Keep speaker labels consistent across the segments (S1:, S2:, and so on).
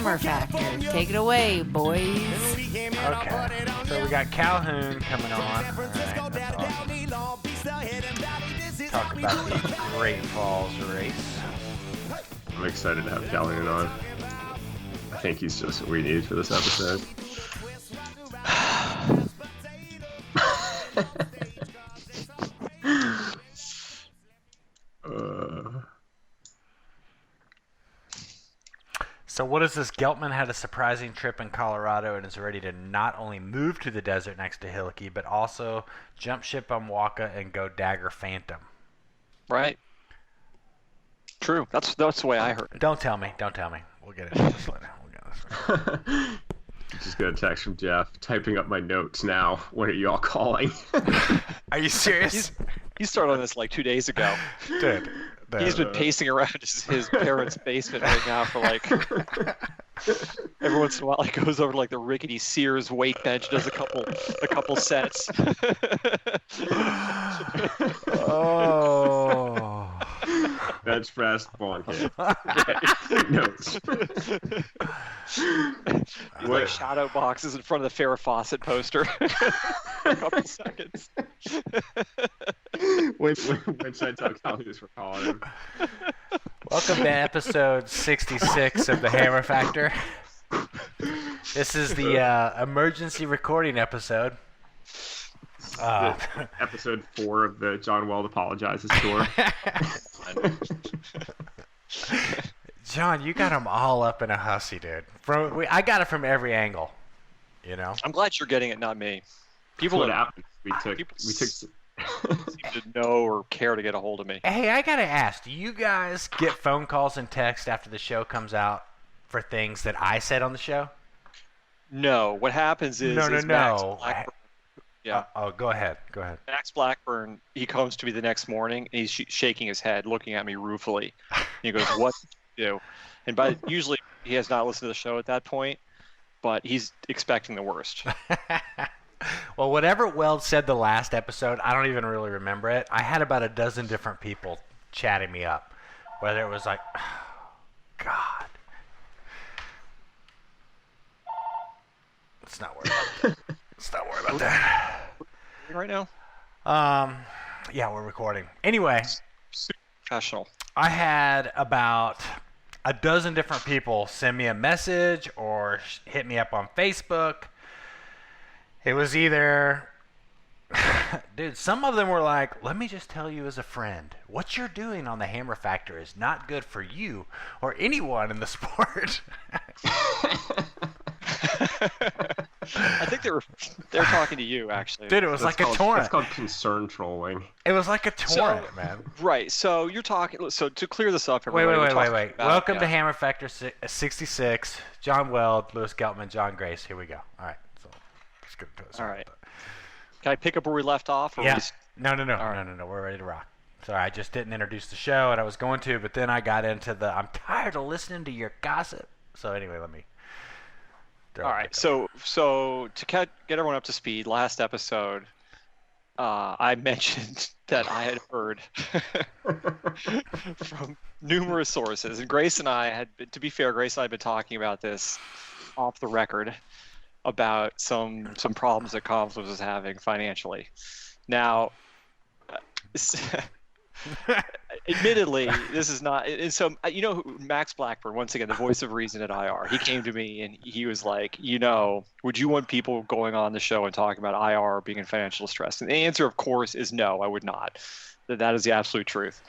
S1: Hammer Factor. Take it away, boys.
S2: Okay, so we got Calhoun coming on. All right, that's awesome. Talk about the Great Falls race.
S3: I'm excited to have Calhoun on. I think he's just what we need for this episode.
S2: So what is this? Geltman had a surprising trip in Colorado and is ready to not only move to the desert next to Hillicky, but also jump ship on Waka and go Dagger Phantom.
S4: Right. True. That's the way I heard it.
S2: Don't tell me. We'll get into this later.
S3: Just got a text from Geoff, typing up my notes now. When are you all calling?
S2: Are you serious?
S4: He started on this like 2 days ago.
S2: Dude.
S4: He's been pacing around his parents' basement right now for like every once in a while he goes over to like the rickety Sears weight bench, does a couple sets.
S2: Oh.
S3: Bench press, bonk hit. Notes.
S4: He's like shadow boxes in front of the Farrah Fawcett poster. A couple seconds.
S3: When should I tell Calhoun we're calling him?
S2: Welcome to episode 66 of the Hammer Factor. This is the emergency recording episode.
S3: Episode 4 of the John Weld Apologizes tour.
S2: John, you got them all up in a hussy, dude. I got it from every angle, you know?
S4: I'm glad you're getting it, not me.
S3: People what happened. We took
S4: seem to know or care to get a hold of me.
S2: Hey, I gotta ask, do you guys get phone calls and text after the show comes out for things that I said on the show?
S4: No. What happens is
S2: No.
S4: Max Blackburn,
S2: Go ahead.
S4: Max Blackburn, he comes to me the next morning and he's shaking his head, looking at me ruefully. And he goes, "What did you do?" And usually he has not listened to the show at that point, but he's expecting the worst.
S2: Well, whatever Weld said the last episode, I don't even really remember it. I had about a dozen different people chatting me up, whether it was like, oh, God. Let's not worry about that.
S4: Right now?
S2: Yeah, we're recording. Anyway.
S4: Super professional.
S2: I had about a dozen different people send me a message or hit me up on Facebook. It was either, dude, some of them were like, let me just tell you as a friend, what you're doing on the Hammer Factor is not good for you or anyone in the sport.
S4: I think they're talking to you, actually.
S2: Dude, it was like a torrent.
S3: It's called concern trolling.
S2: It was like a torrent, man.
S4: Right. So you're talking. So to clear this up, everybody.
S2: Wait. Welcome to Hammer Factor 66. John Weld, Lewis Geltman, John Grace. Here we go. All right. So let's get to it.
S4: All right. Can I pick up where we left off?
S2: Yeah. No. We're ready to rock. Sorry, I just didn't introduce the show, and I was going to, but then I got into I'm tired of listening to your gossip. So anyway, let me.
S4: All right, so to get everyone up to speed, last episode, I mentioned that I had heard from numerous sources, and Grace and I had, to be fair, Grace and I had been talking about this off the record about some problems that Confluence was having financially. Now, admittedly, this is not. And so, Max Blackburn, once again, the voice of reason at IR, he came to me and he was like, would you want people going on the show and talking about IR being in financial distress? And the answer, of course, is no, I would not. That is the absolute truth.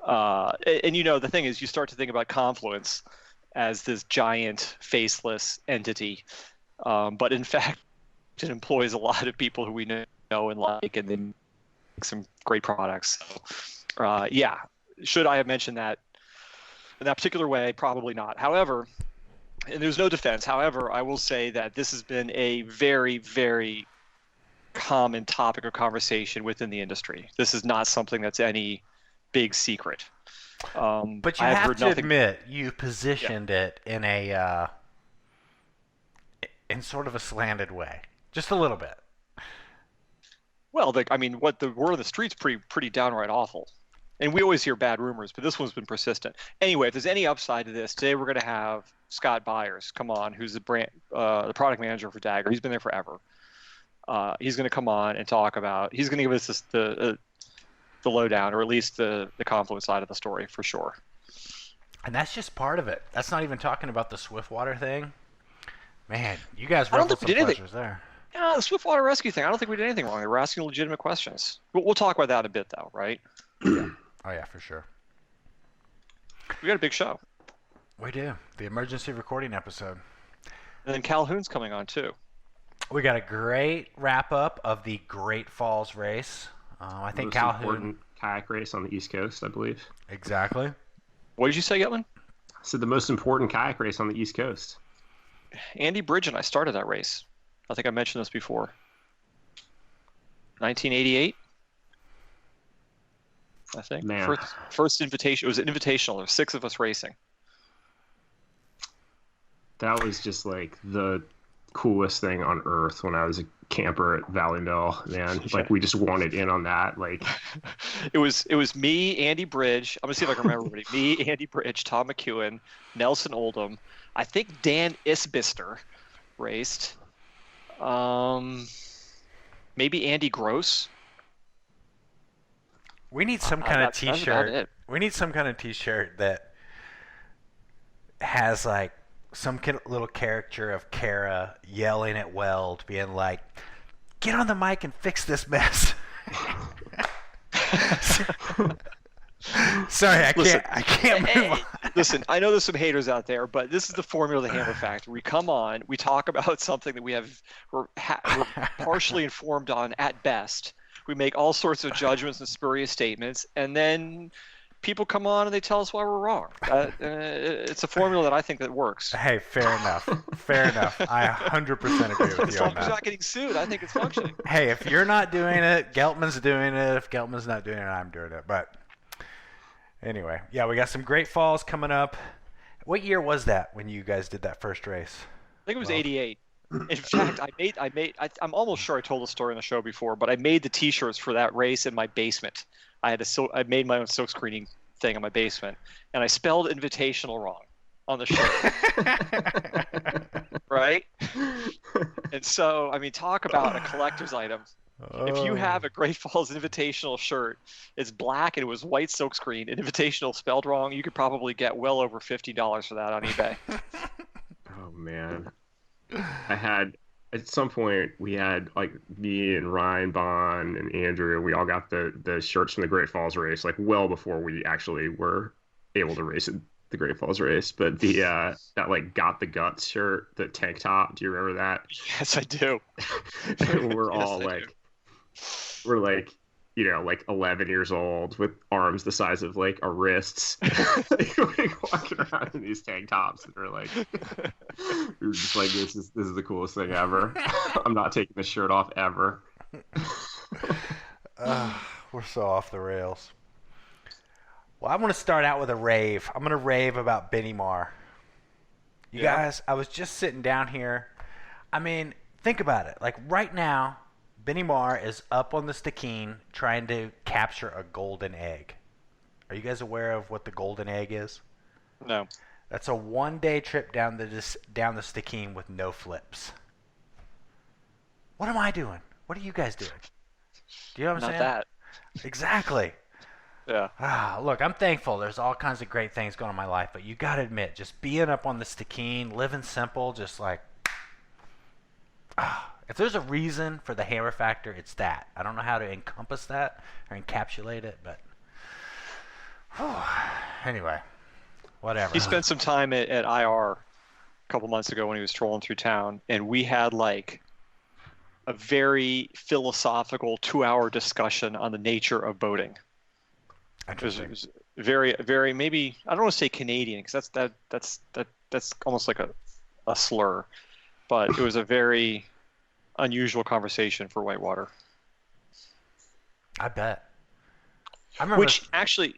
S4: And the thing is, you start to think about Confluence as this giant, faceless entity. But in fact, it employs a lot of people who we know and like, and then make some great products. So, should I have mentioned that in that particular way? Probably not. However, and there's no defense. However, I will say that this has been a very, very common topic of conversation within the industry. This is not something that's any big secret.
S2: But you have to admit, you positioned it in in sort of a slanted way, just a little bit.
S4: Well, what the word on the street's pretty downright awful. And we always hear bad rumors, but this one's been persistent. Anyway, if there's any upside to this, today we're going to have Scott Byers come on, who's the the product manager for Dagger. He's been there forever. He's going to come on and talk about. He's going to give us the lowdown, or at least the Confluence side of the story for sure.
S2: And that's just part of it. That's not even talking about the Swiftwater thing. Man, you guys
S4: I don't
S2: ruffled
S4: think we
S2: some
S4: did
S2: pleasures there.
S4: Yeah, the Swiftwater Rescue thing. I don't think we did anything wrong. We're asking legitimate questions. We'll talk about that in a bit, though, right?
S2: Yeah. Oh yeah, for sure.
S4: We got a big show.
S2: We do. The emergency recording episode.
S4: And then Calhoun's coming on too.
S2: We got a great wrap up of the Great Falls race. I think
S3: Most
S2: Calhoun.
S3: important kayak race on the East Coast, I believe.
S2: Exactly.
S3: What
S4: did you say, Getman?
S3: I said the most important kayak race on the East Coast.
S4: Andy Bridge and I started that race. I think I mentioned this before. 1988. I think.
S3: Man.
S4: First invitation. It was an invitational. There were 6 of us racing.
S3: That was just like the coolest thing on earth when I was a camper at Valley Mill, man. Like we just wanted in on that. Like
S4: it was me, Andy Bridge. I'm gonna see if I can remember everybody. Me, Andy Bridge, Tom McEwen, Nelson Oldham. I think Dan Isbister raced. Maybe Andy Gross.
S2: We need some kind of
S4: that's about
S2: T-shirt.
S4: it.
S2: We need some kind of T-shirt that has like some little caricature of Kara yelling at Weld, being like, "Get on the mic and fix this mess." Sorry, I can't move on.
S4: Listen, I know there's some haters out there, but this is the formula of the Hammer Factory. We come on, we talk about something that we're partially informed on at best. We make all sorts of judgments and spurious statements, and then people come on and they tell us why we're wrong. It's a formula that I think that works.
S2: Hey, fair enough. Fair enough. I 100% agree with
S4: As
S2: you
S4: long
S2: on
S4: as
S2: that.
S4: you're not getting sued, I think it's functioning.
S2: Hey, if you're not doing it, Geltman's doing it. If Geltman's not doing it, I'm doing it. But anyway, yeah, we got some Great Falls coming up. What year was that when you guys did that first race?
S4: I think it was 88. In fact, I'm almost sure I told the story on the show before, but I made the T-shirts for that race in my basement. I made my own silk screening thing in my basement, and I spelled invitational wrong on the shirt. Right? And so, I mean, talk about a collector's item. If you have a Great Falls Invitational shirt, it's black and it was white silkscreen, and Invitational spelled wrong, you could probably get well over $50 for that on eBay.
S3: Oh man. At some point we had like me and Ryan Bond and Andrew, we all got the shirts from the Great Falls race like well before we actually were able to race in the Great Falls race. But the that like Got the Guts shirt, the tank top, do you remember that?
S4: Yes, I do.
S3: We're all we're like, you know, like 11 years old with arms the size of like our wrists, like walking around in these tank tops, and we're just like, this is the coolest thing ever. I'm not taking this shirt off ever.
S2: We're so off the rails. Well, I'm going to start out with a rave. I'm going to rave about Benny Marr. You guys, I was just sitting down here. I mean, think about it. Like right now, Benny Marr is up on the Stikine trying to capture a golden egg. Are you guys aware of what the golden egg is?
S4: No.
S2: That's a one-day trip down the Stikine with no flips. What am I doing? What are you guys doing? Do you know what I'm saying?
S4: Not that.
S2: Exactly.
S4: Yeah.
S2: Look, I'm thankful. There's all kinds of great things going on in my life, but you got to admit, just being up on the Stikine, living simple, just like, if there's a reason for the Hammer Factor, it's that. I don't know how to encompass that or encapsulate it, but anyway, whatever.
S4: He spent some time at IR a couple months ago when he was trolling through town, and we had like a very philosophical 2-hour discussion on the nature of boating. It was very, very, maybe, I don't want to say Canadian because that's almost like a slur, but it was a very unusual conversation for whitewater.
S2: I bet. I remember.
S4: Which actually,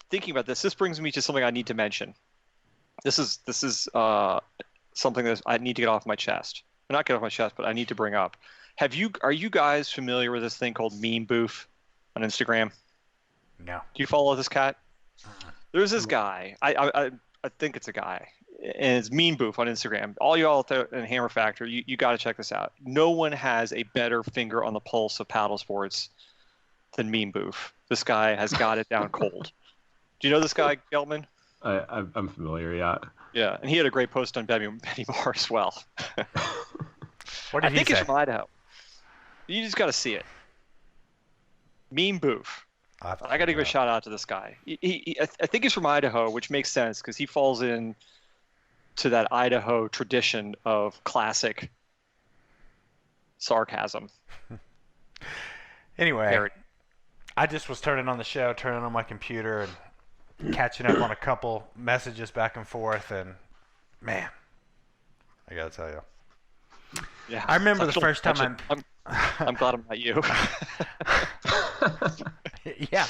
S4: thinking about this brings me to something I need to mention. This is something that I need to get off my chest. Not get off my chest, but I need to bring up. Are you guys familiar with this thing called meme boof on Instagram?
S2: No.
S4: Do you follow this cat? There's this guy. I think it's a guy, and it's Mean Boof on Instagram. All y'all out there in Hammer Factory, you got to check this out. No one has a better finger on the pulse of paddle sports than Mean Boof. This guy has got it down cold. Do you know this guy, Geltman?
S3: I'm familiar, yeah.
S4: Yeah, and he had a great post on Benny Moore as well.
S2: What did
S4: I think
S2: he
S4: it's
S2: say?
S4: from Idaho. You just got to see it. Mean Boof. I got to give a shout out to this guy. I think he's from Idaho, which makes sense because he falls in to that Idaho tradition of classic sarcasm.
S2: Anyway, I just was turning on the show, turning on my computer, and catching up on a couple messages back and forth, and man, I gotta tell you.
S4: Yeah,
S2: I remember the first time
S4: I'm glad I'm not you.
S2: Yeah,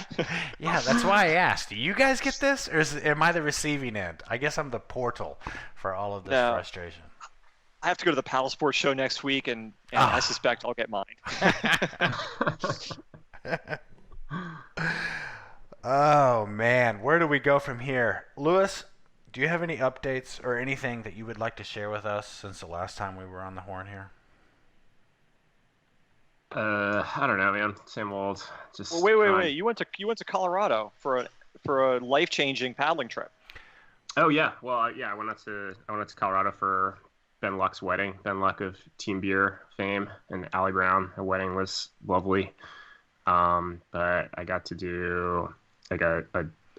S2: that's why I asked. Do you guys get this, or am I the receiving end? I guess I'm the portal for all of this frustration.
S4: I have to go to the paddle sports show next week, and I suspect I'll get mine.
S2: Oh man, where do we go from here? Lewis, do you have any updates or anything that you would like to share with us since the last time we were on the horn here?
S3: I don't know, man. Same old. Just
S4: well, wait. You went to Colorado for a life-changing paddling trip.
S3: Oh yeah. Well, yeah. I went out to Colorado for Ben Luck's wedding. Ben Luck of Team Beer fame and Allie Brown. The wedding was lovely. But I got to do like a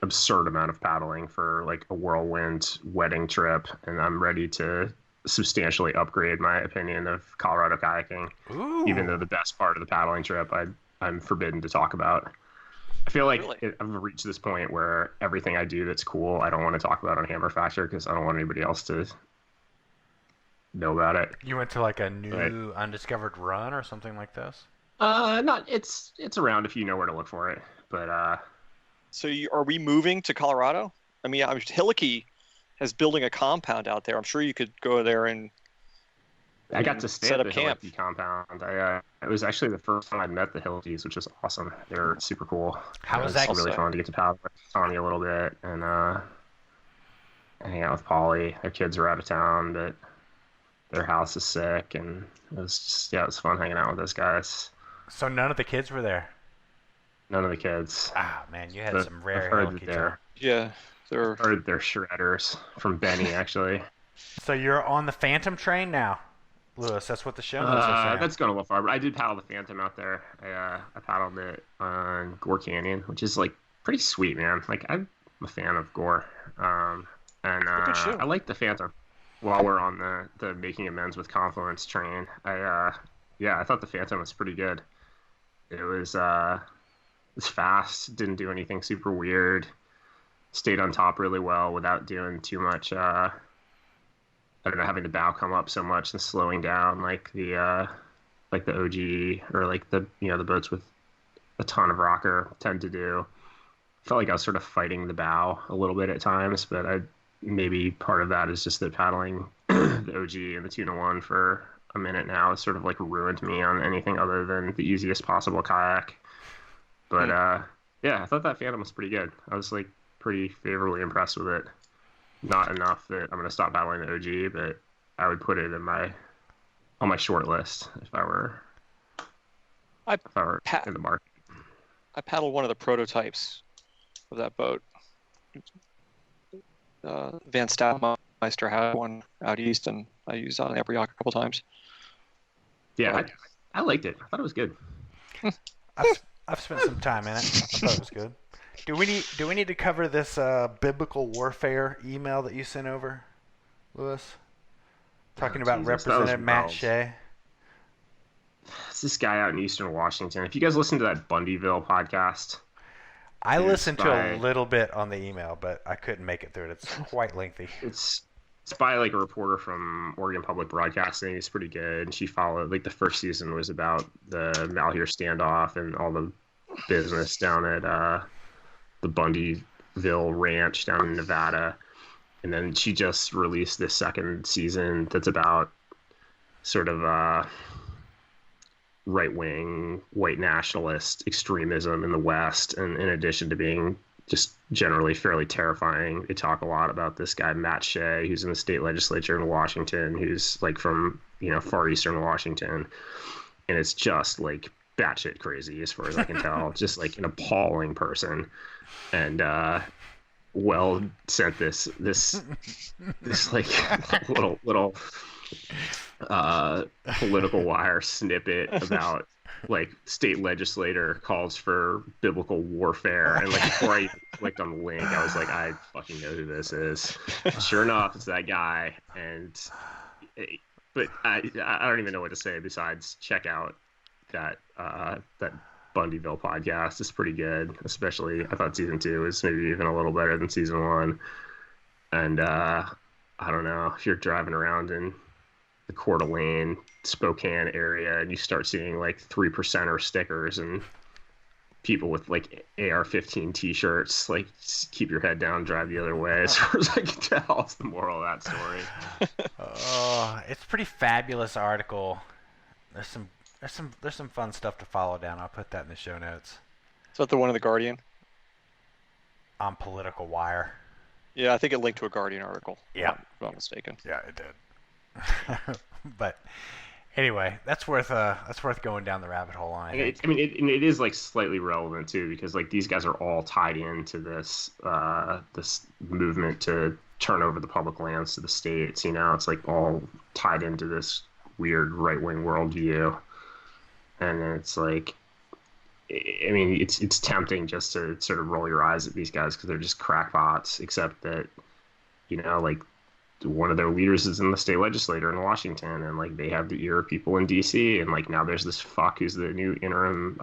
S3: absurd amount of paddling for like a whirlwind wedding trip, and I'm ready to substantially upgrade my opinion of Colorado kayaking.
S2: Ooh.
S3: Even though the best part of the paddling trip I'm forbidden to talk about. I feel like I've reached this point where everything I do that's cool I don't want to talk about on Hammer Factor because I don't want anybody else to know about it.
S2: You went to like a new undiscovered run or something like this?
S3: Not it's around if you know where to look for it. But
S4: So are we moving to Colorado? I mean, Hillicky is building a compound out there. I'm sure you could go there and
S3: I got to stay
S4: set
S3: at
S4: up
S3: the
S4: camp.
S3: Hillicky compound. It was actually the first time I met the Hillickys, which was awesome. They're super cool.
S2: How was that?
S3: It was really fun to get to paddle with Tommy a little bit and hang out with Polly. Their kids are out of town, but their house is sick, and it was just it was fun hanging out with those guys.
S2: So none of the kids were there?
S3: None of the kids.
S2: Ah, man, you had some rare
S3: I've heard
S2: Hillicky
S3: that
S2: time.
S4: Yeah,
S3: I've heard they're shredders from Benny, actually.
S2: So you're on the Phantom train now, Lewis. That's what the show notes are saying.
S3: That's going a little far, but I did paddle the Phantom out there. I paddled it on Gore Canyon, which is like pretty sweet, man. Like I'm a fan of Gore, and I like the Phantom. While we're on the making amends with Confluence train, I thought the Phantom was pretty good. It was fast, didn't do anything super weird, stayed on top really well without doing too much. I don't know, having the bow come up so much and slowing down like the OG or like the boats with a ton of rocker tend to do. Felt like I was sort of fighting the bow a little bit at times, but maybe part of that is just that paddling the OG and the 2-1 for a minute now has sort of like ruined me on anything other than the easiest possible kayak. But I thought that Phantom was pretty good. I was like pretty favorably impressed with it. Not enough that I'm going to stop paddling the OG, but I would put it on my short list if I were in the market.
S4: I paddled one of the prototypes of that boat. Van Stapmeister had one out east, and I used it on every yacht a couple times.
S3: Yeah, I liked it. I thought it was good.
S2: I've spent some time in it. I thought it was good. Do we need to cover this biblical warfare email that you sent over, Lewis? Talking about Representative Matt Shea.
S3: It's this guy out in Eastern Washington. If you guys listen to that Bundyville podcast,
S2: I listened to a little bit on the email, but I couldn't make it through it. It's quite lengthy.
S3: It's by like a reporter from Oregon Public Broadcasting. It's pretty good. She followed like the first season was about the Malheur standoff and all the business down at the Bundyville Ranch down in Nevada. And then she just released this second season that's about sort of right-wing white nationalist extremism in the West, and in addition to being just generally fairly terrifying. They talk a lot about this guy Matt Shea, who's in the state legislature in Washington, who's like from far eastern Washington, and it's just like batshit crazy as far as I can tell. Just like an appalling person. And Well sent this like little political wire snippet about like state legislator calls for biblical warfare, and like before I clicked on the link, I was like, I fucking know who this is. Sure enough, it's that guy. And but I don't even know what to say besides check out that Bundyville podcast. It's pretty good. Especially I thought season 2 was maybe even a little better than season 1. And I don't know, if you're driving around in the Coeur d'Alene, Spokane area, and you start seeing like 3%er stickers and people with like AR-15 t-shirts, like just keep your head down, drive the other way. As far as I can tell, it's the moral of that story.
S2: Oh, it's a pretty fabulous article. There's some fun stuff to follow down. I'll put that in the show notes.
S4: Is that the one in the Guardian?
S2: On Political Wire.
S4: Yeah, I think it linked to a Guardian article.
S2: Yeah,
S4: if I'm not mistaken.
S2: Yeah, it did. But anyway, that's worth going down the rabbit hole on.
S3: It is like slightly relevant too, because like these guys are all tied into this this movement to turn over the public lands to the states. It's like all tied into this weird right-wing worldview, and then it's like, I mean, it's tempting just to sort of roll your eyes at these guys because they're just crackpots, except that like one of their leaders is in the state legislature in Washington, and like they have the ear of people in DC, and like now there's this fuck who's the new interim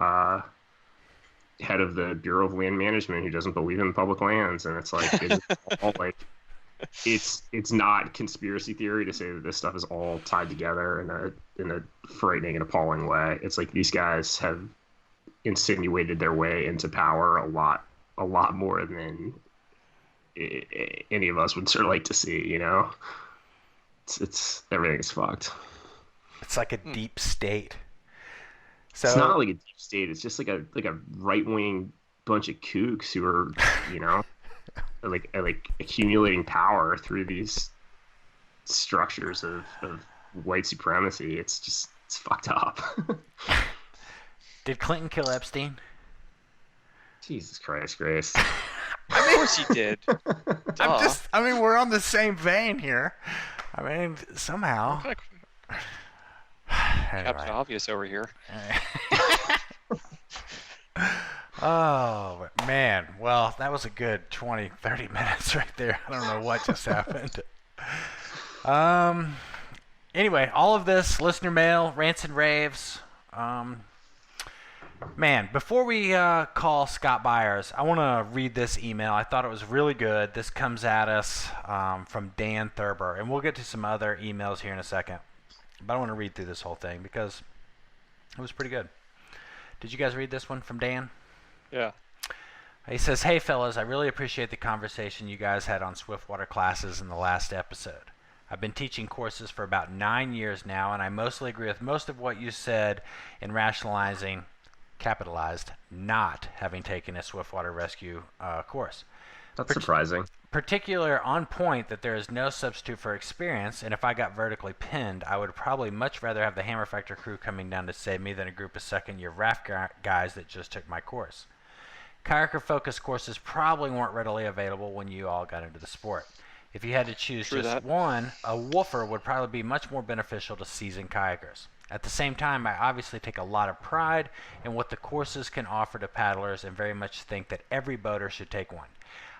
S3: head of the Bureau of Land Management who doesn't believe in public lands, and it's like it's all like it's not conspiracy theory to say that this stuff is all tied together in a frightening and appalling way. It's like these guys have insinuated their way into power a lot more than any of us would sort of like to see. It's everything's fucked.
S2: It's like a deep state. So
S3: it's not like a deep state. It's just like a right-wing bunch of kooks who are like accumulating power through these structures of white supremacy. It's fucked up.
S2: Did Clinton kill Epstein?
S3: Jesus Christ, Grace.
S4: Of course he did.
S2: We're on the same vein here. I mean, somehow.
S4: Captain Obvious over here.
S2: Oh, man. Well, that was a good 20, 30 minutes right there. I don't know what just happened. Anyway, all of this, listener mail, rants and raves. Man, before we call Scott Byers, I want to read this email. I thought it was really good. This comes at us from Dan Thurber, and we'll get to some other emails here in a second. But I want to read through this whole thing because it was pretty good. Did you guys read this one from Dan?
S4: Yeah.
S2: He says, "Hey, fellas, I really appreciate the conversation you guys had on Swiftwater classes in the last episode. I've been teaching courses for about 9 years now, and I mostly agree with most of what you said in rationalizing, capitalized, not having taken a Swiftwater Rescue course.
S3: That's surprising.
S2: Particular on point that there is no substitute for experience, and if I got vertically pinned, I would probably much rather have the Hammer Factor crew coming down to save me than a group of second-year raft guys that just took my course. Kayaker-focused courses probably weren't readily available when you all got into the sport. If you had to choose one, a woofer would probably be much more beneficial to seasoned kayakers. At the same time, I obviously take a lot of pride in what the courses can offer to paddlers and very much think that every boater should take one.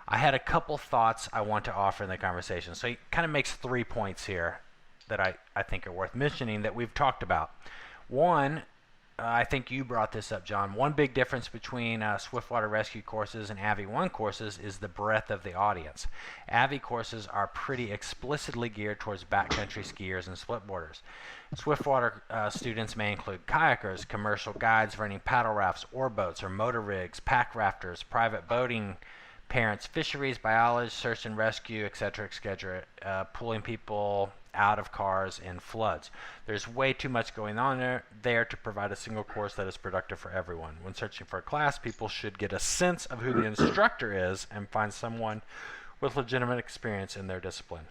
S2: I had a couple thoughts I want to offer in the conversation. So he kind of makes 3 points here that I think are worth mentioning that we've talked about. One, I think you brought this up, John. One big difference between Swiftwater Rescue courses and Avi 1 courses is the breadth of the audience. Avi courses are pretty explicitly geared towards backcountry skiers and splitboarders. Swiftwater students may include kayakers, commercial guides running paddle rafts, oar boats, or motor rigs, pack rafters, private boating parents, fisheries, biologists, search and rescue, etc., etc., pulling people out of cars in floods. There's way too much going on there to provide a single course that is productive for everyone. When searching for a class, people should get a sense of who the instructor is and find someone with legitimate experience in their discipline.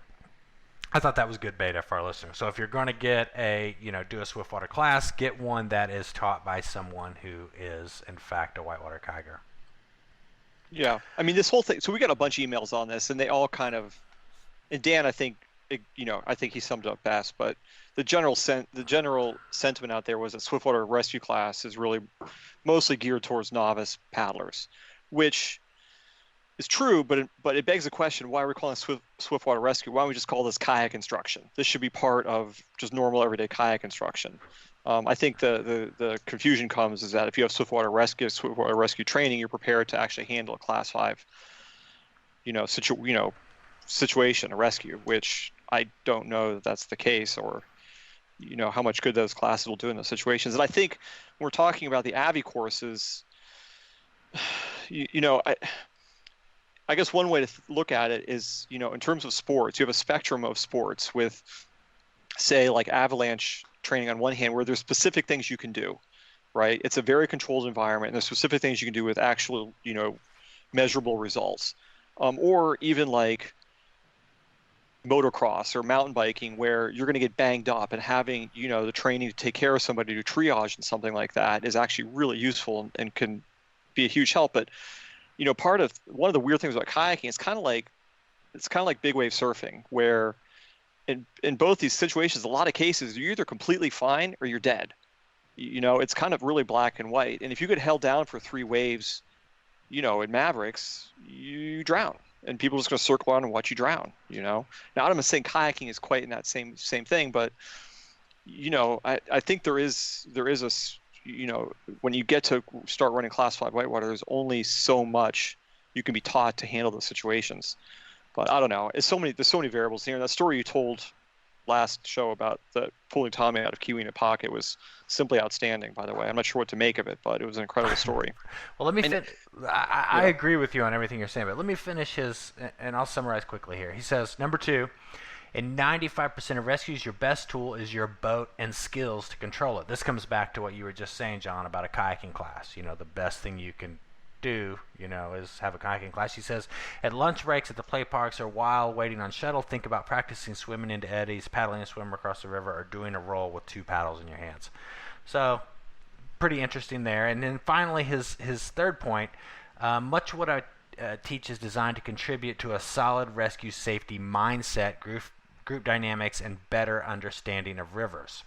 S2: I thought that was good beta for our listeners. So if you're going to get do a Swiftwater class, get one that is taught by someone who is, in fact, a whitewater kayaker.
S4: Yeah, I mean, this whole thing. So we got a bunch of emails on this, and they all kind of. And Dan, I think, I think he summed it up best. But the general sentiment out there was that Swiftwater Rescue class is really mostly geared towards novice paddlers, which is true. But it begs the question: why are we calling it Swiftwater Rescue? Why don't we just call this kayak instruction? This should be part of just normal everyday kayak instruction. I think the confusion comes is that if you have Swiftwater Rescue training, you're prepared to actually handle a Class 5, situation, a rescue, which I don't know that that's the case, or how much good those classes will do in those situations. And I think when we're talking about the AVI courses, I guess one way to look at it is, in terms of sports, you have a spectrum of sports with, say, like avalanche training on one hand, where there's specific things you can do, right? It's a very controlled environment, and there's specific things you can do with actual, measurable results. Or even like motocross or mountain biking, where you're going to get banged up, and having, the training to take care of somebody, to triage and something like that is actually really useful and can be a huge help. But, one of the weird things about kayaking, it's kind of like big wave surfing, where in both these situations, a lot of cases, you're either completely fine or you're dead. It's kind of really black and white. And if you get held down for 3 waves, in Mavericks, you drown. And people are just going to circle on and watch you drown, Now, I'm not saying kayaking is quite in that same thing, but, I think there is a, when you get to start running Class 5 whitewater, there's only so much you can be taught to handle those situations. But I don't know. There's so many variables here. And that story you told last show about the pulling Tommy out of Kiwi in a pocket was simply outstanding, by the way. I'm not sure what to make of it, but it was an incredible story.
S2: Well, let me I agree with you on everything you're saying, but let me finish his, and I'll summarize quickly here. He says, number 2, in 95% of rescues, your best tool is your boat and skills to control it. This comes back to what you were just saying, John, about a kayaking class. The best thing you can do, is have a kayaking class. He says, at lunch breaks at the play parks or while waiting on shuttle, think about practicing swimming into eddies, paddling a swimmer across the river, or doing a roll with 2 paddles in your hands. So, pretty interesting there. And then finally, his third point, much what I teach is designed to contribute to a solid rescue safety mindset, group dynamics, and better understanding of rivers.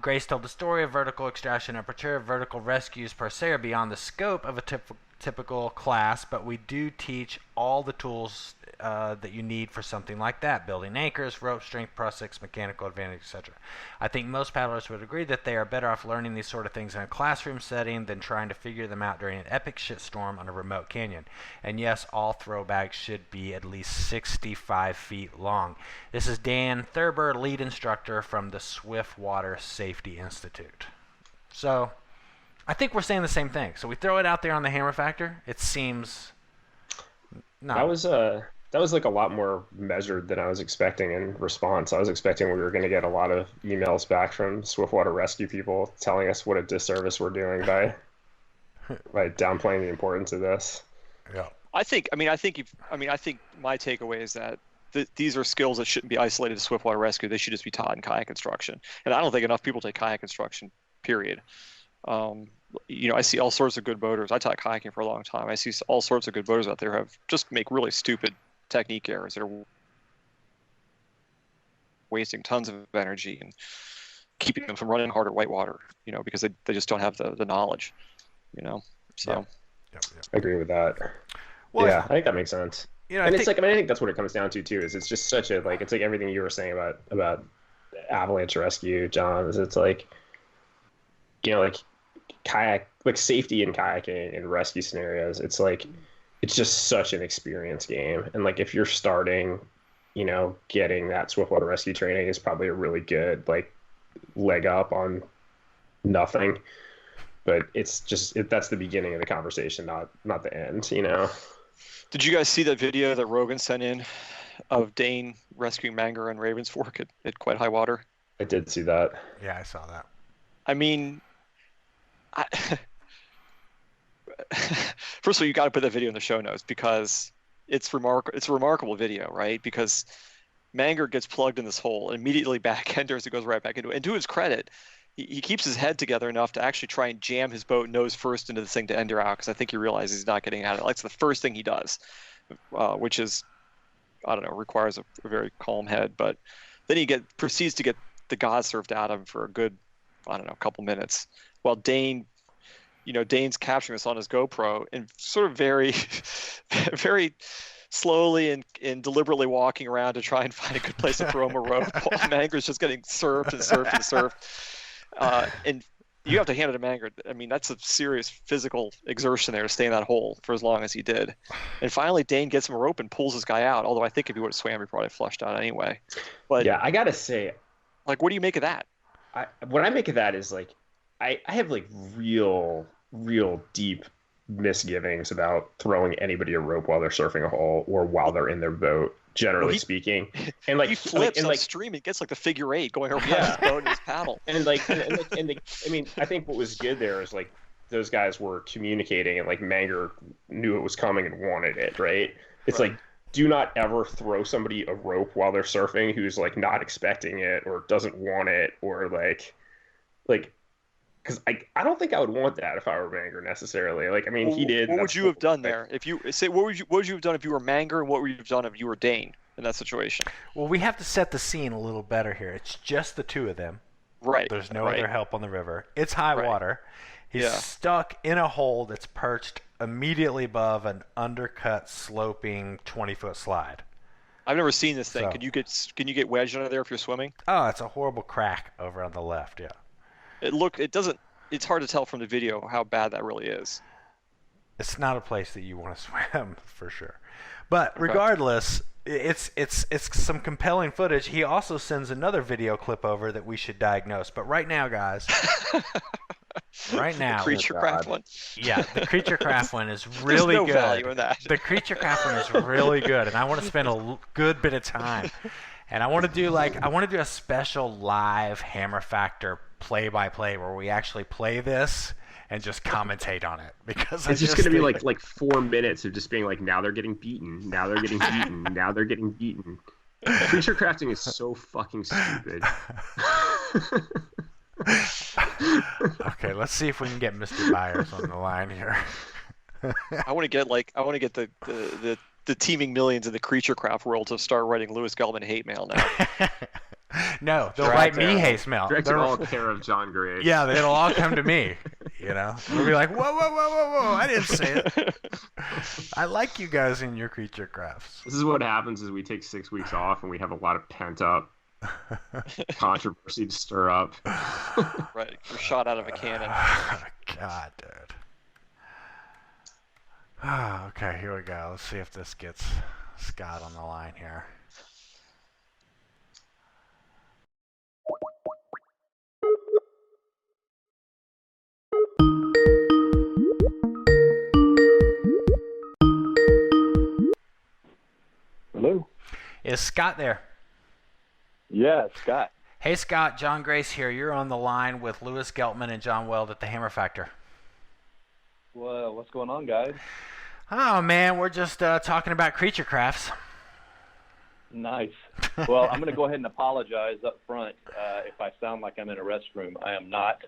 S2: Grace told the story of vertical extraction aperture. Vertical rescues per se are beyond the scope of a typical class, but we do teach all the tools that you need for something like that: building anchors, rope strength, prusiks, mechanical advantage, etc. I think most paddlers would agree that they are better off learning these sort of things in a classroom setting than trying to figure them out during an epic shitstorm on a remote canyon. And yes, all throw bags should be at least 65 feet long. This is Dan Thurber, lead instructor from the Swiftwater Safety Institute. So I think we're saying the same thing. So we throw it out there on the hammer factor. It seems
S3: that was like a lot more measured than I was expecting in response. I was expecting we were going to get a lot of emails back from Swiftwater Rescue people telling us what a disservice we're doing by downplaying the importance of this.
S2: Yeah.
S4: I think my takeaway is that these are skills that shouldn't be isolated to Swiftwater Rescue. They should just be taught in kayak instruction. And I don't think enough people take kayak instruction, period. I see all sorts of good boaters. I taught kayaking for a long time. I see all sorts of good boaters out there who have just make really stupid technique errors that are wasting tons of energy and keeping them from running harder whitewater, because they just don't have the knowledge, so.
S2: Yep.
S3: I agree with that.
S2: Well,
S3: yeah, I think that makes sense. I think that's what it comes down to too, is it's just such a, it's like everything you were saying about avalanche rescue, John, is it's like, kayak, safety in kayaking and rescue scenarios, it's like, it's just such an experience game. And if you're starting, getting that Swiftwater Rescue training is probably a really good leg up on nothing. But it's just that's the beginning of the conversation, not the end. Did
S4: you guys see that video that Rogan sent in of Dane rescuing Manger and Ravens Fork at quite high water?
S3: I did see that.
S2: Yeah, I saw that.
S4: I mean, I, first of all, you got to put that video in the show notes because it's It's a remarkable video, right? Because Manger gets plugged in this hole and immediately backenders. It goes right back into it. And to his credit, he keeps his head together enough to actually try and jam his boat nose first into this thing to ender out because I think he realizes he's not getting out of it. That's the first thing he does, which is, I don't know, requires a very calm head. But then he proceeds to get the god surfed out of him for a good, I don't know, couple minutes, while Dane's capturing this on his GoPro and sort of very, very slowly and deliberately walking around to try and find a good place to throw him a rope. While Manger's just getting surfed and surfed and surfed. And you have to hand it to Manger. I mean, that's a serious physical exertion there to stay in that hole for as long as he did. And finally, Dane gets him a rope and pulls this guy out. Although I think if he would have swam, he probably flushed out anyway. But
S3: yeah, I gotta say,
S4: like, what do you make of that?
S3: What I make of that is like, I have like real deep misgivings about throwing anybody a rope while they're surfing a hole or while they're in their boat, generally speaking. And like
S4: he flips
S3: and
S4: upstream, it gets like the figure eight going around his boat and his paddle.
S3: And I mean, I think what was good there is like those guys were communicating and like Manger knew it was coming and wanted it, right? It's like, do not ever throw somebody a rope while they're surfing who's like not expecting it or doesn't want it or like because I don't think I would want that if I were Manger necessarily. Like, I mean, he did.
S4: What would you have done there if you say? What would you have done if you were Manger, and what would you have done if you were Dane in that situation?
S2: Well, we have to set the scene a little better here. It's just the two of them.
S4: Right.
S2: There's no other help on the river. It's high water. He's stuck in a hole that's perched immediately above an undercut, sloping 20-foot slide.
S4: I've never seen this thing.
S2: So,
S4: Can you get wedged under there if you're swimming?
S2: Oh, it's a horrible crack over on the left. Yeah.
S4: It's hard to tell from the video how bad that really is.
S2: It's not a place that you want to swim for sure. But regardless, it's some compelling footage. He also sends another video clip over that we should diagnose. But right now, guys,
S4: the creature craft one.
S2: Yeah, the creature craft one is really
S4: There's no
S2: good.
S4: value in that.
S2: The creature craft one is really good, and I want to spend a good bit of time. And I want to do a special live Hammer Factor play-by-play where we actually play this and just commentate on it because
S3: it's just going to be like 4 minutes of just being like, now they're getting beaten, now they're getting beaten, now they're getting beaten. Creature crafting is so fucking stupid.
S2: Okay, let's see if we can get Mr. Byers on the line here.
S4: I want to get the teeming millions in the creature craft world to start writing Lewis Gelman hate mail now.
S2: No, they'll write me hate mail.
S3: Directed all care of John Gray.
S2: Yeah, it'll all come to me. You know, we'll be like, whoa! I didn't say it. I like you guys in your creature crafts.
S3: This is what happens: is we take 6 weeks off and we have a lot of pent up controversy to stir up.
S4: Right, you're shot out of a cannon.
S2: God, dude. Okay, here we go. Let's see if this gets Scott on the line here.
S5: Hello.
S2: Is Scott there?
S5: Yeah, Scott.
S2: Hey, Scott. John Grace here. You're on the line with Lewis Geltman and John Weld at the Hammer Factor.
S5: Well, what's going on, guys?
S2: Oh, man, we're just talking about creature crafts.
S5: Nice. Well, I'm going to go ahead and apologize up front if I sound like I'm in a restroom. I am not.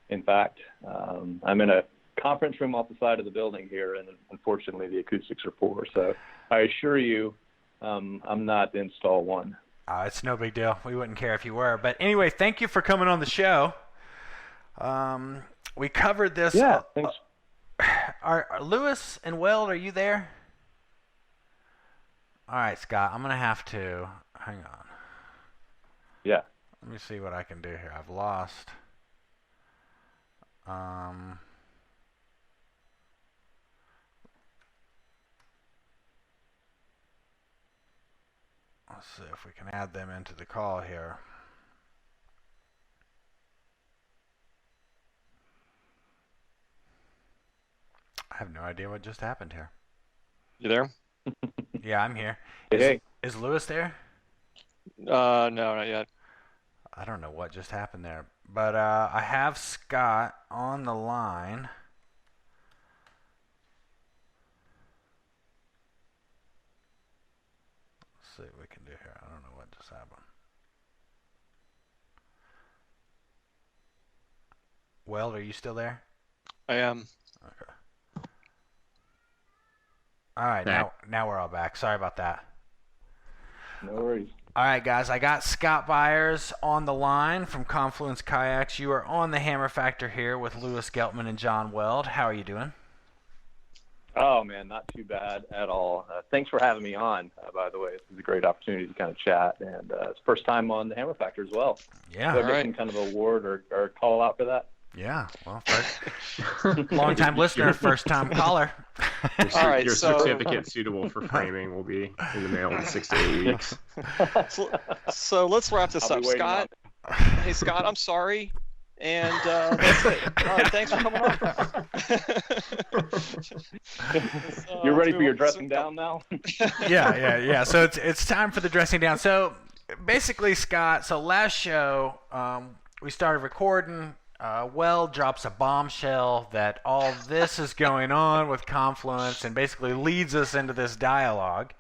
S5: In fact, I'm in a conference room off the side of the building here, and unfortunately the acoustics are poor. So I assure you I'm not in stall one.
S2: It's no big deal. We wouldn't care if you were. But anyway, thank you for coming on the show. We covered this.
S5: Yeah, thanks.
S2: Are Lewis and Weld, are you there? All right, Scott, I'm going to have to hang on.
S5: Yeah.
S2: Let me see what I can do here. I've lost. Let's see if we can add them into the call here. I have no idea what just happened here.
S4: You there?
S2: Yeah, I'm here.
S5: Hey.
S2: Is Lewis there?
S4: No, not yet.
S2: I don't know what just happened there, but I have Scott on the line. Let's see what we can do here. I don't know what just happened. Weld, are you still there?
S4: I am.
S2: Okay. All right, now we're all back. Sorry about that.
S5: No worries.
S2: All right, guys, I got Scott Byers on the line from Confluence Kayaks. You are on the Hammer Factor here with Lewis Geltman and John Weld. How are you doing?
S5: Oh, man, not too bad at all. Thanks for having me on, by the way. This is a great opportunity to kind of chat, and it's first time on the Hammer Factor as well.
S2: Yeah.
S5: So I get some kind of award or call out for that?
S2: Yeah, well, long-time listener, first-time caller.
S3: Your certificate suitable for framing will be in the mail in 6 to 8 weeks.
S4: So let's wrap this up. Scott, hey, Scott, I'm sorry. And that's it. All right, thanks for coming on.
S5: You're ready for your dressing down now?
S2: Yeah. So it's time for the dressing down. So basically, Scott, so last show we started recording. Weld drops a bombshell that all this is going on with Confluence and basically leads us into this dialogue.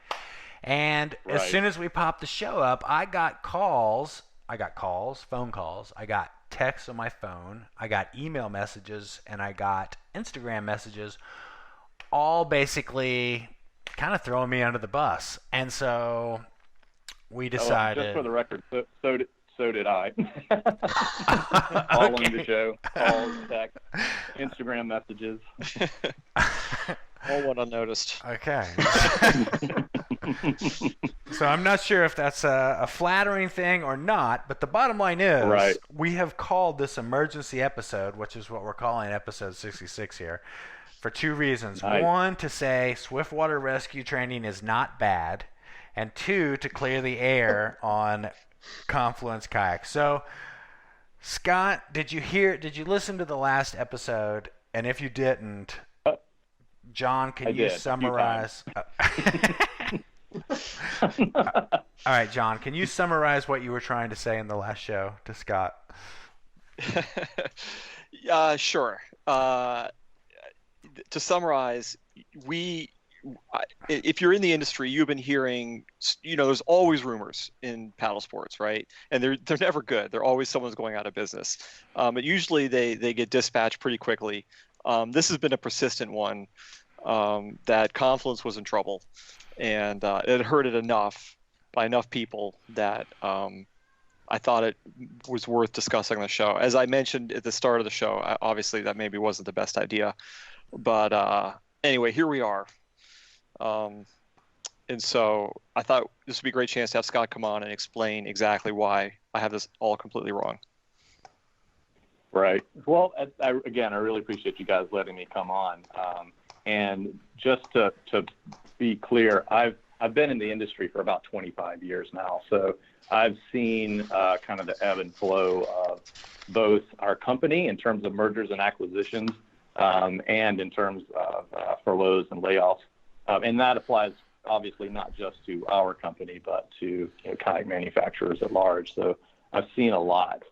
S2: And as soon as we popped the show up, I got phone calls, I got texts on my phone, I got email messages, and I got Instagram messages, all basically kind of throwing me under the bus. And so we decided...
S5: just for the record, so did I. Following the show, calls, text, Instagram messages.
S4: All went unnoticed.
S2: Okay. So I'm not sure if that's a flattering thing or not, but the bottom line is we have called this emergency episode, which is what we're calling episode 66 here, for two reasons.
S5: Nice.
S2: One, to say Swiftwater Rescue training is not bad, and two, to clear the air on Confluence Kayaks. So, Scott, did you listen to the last episode? And if you didn't, John, can you summarize? All right, John, can you summarize what you were trying to say in the last show to Scott?
S4: Sure. To summarize, if you're in the industry, you've been hearing, there's always rumors in paddle sports, right? And they're never good. They're always someone's going out of business. But usually they get dispatched pretty quickly. This has been a persistent one, that Confluence was in trouble, and it hurted enough by enough people that I thought it was worth discussing on the show. As I mentioned at the start of the show, obviously that maybe wasn't the best idea, but anyway, here we are. And so I thought this would be a great chance to have Scott come on and explain exactly why I have this all completely wrong.
S5: Right. Well, I really appreciate you guys letting me come on. And just to be clear, I've been in the industry for about 25 years now, so I've seen kind of the ebb and flow of both our company in terms of mergers and acquisitions, and in terms of furloughs and layoffs. And that applies obviously not just to our company, but to kayak manufacturers at large. So I've seen a lot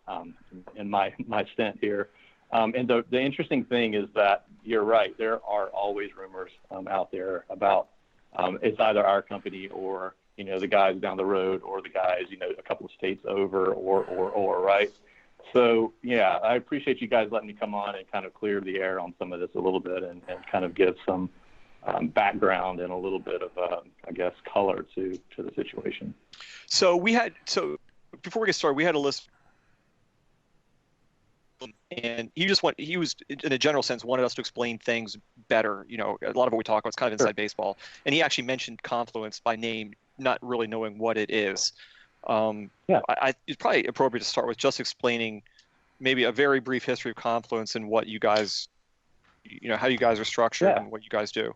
S5: in my stint here. And the interesting thing is that you're right. There are always rumors out there about it's either our company or the guys down the road or the guys a couple of states over or right. So yeah, I appreciate you guys letting me come on and kind of clear the air on some of this a little bit and kind of give some background and a little bit of color to the situation.
S4: So before we get started, we had a list, and he was in a general sense wanted us to explain things better. A lot of what we talk about is kind of inside baseball, and he actually mentioned Confluence by name, not really knowing what it is. It's probably appropriate to start with just explaining maybe a very brief history of Confluence and what you guys, how you guys are structured and what you guys do.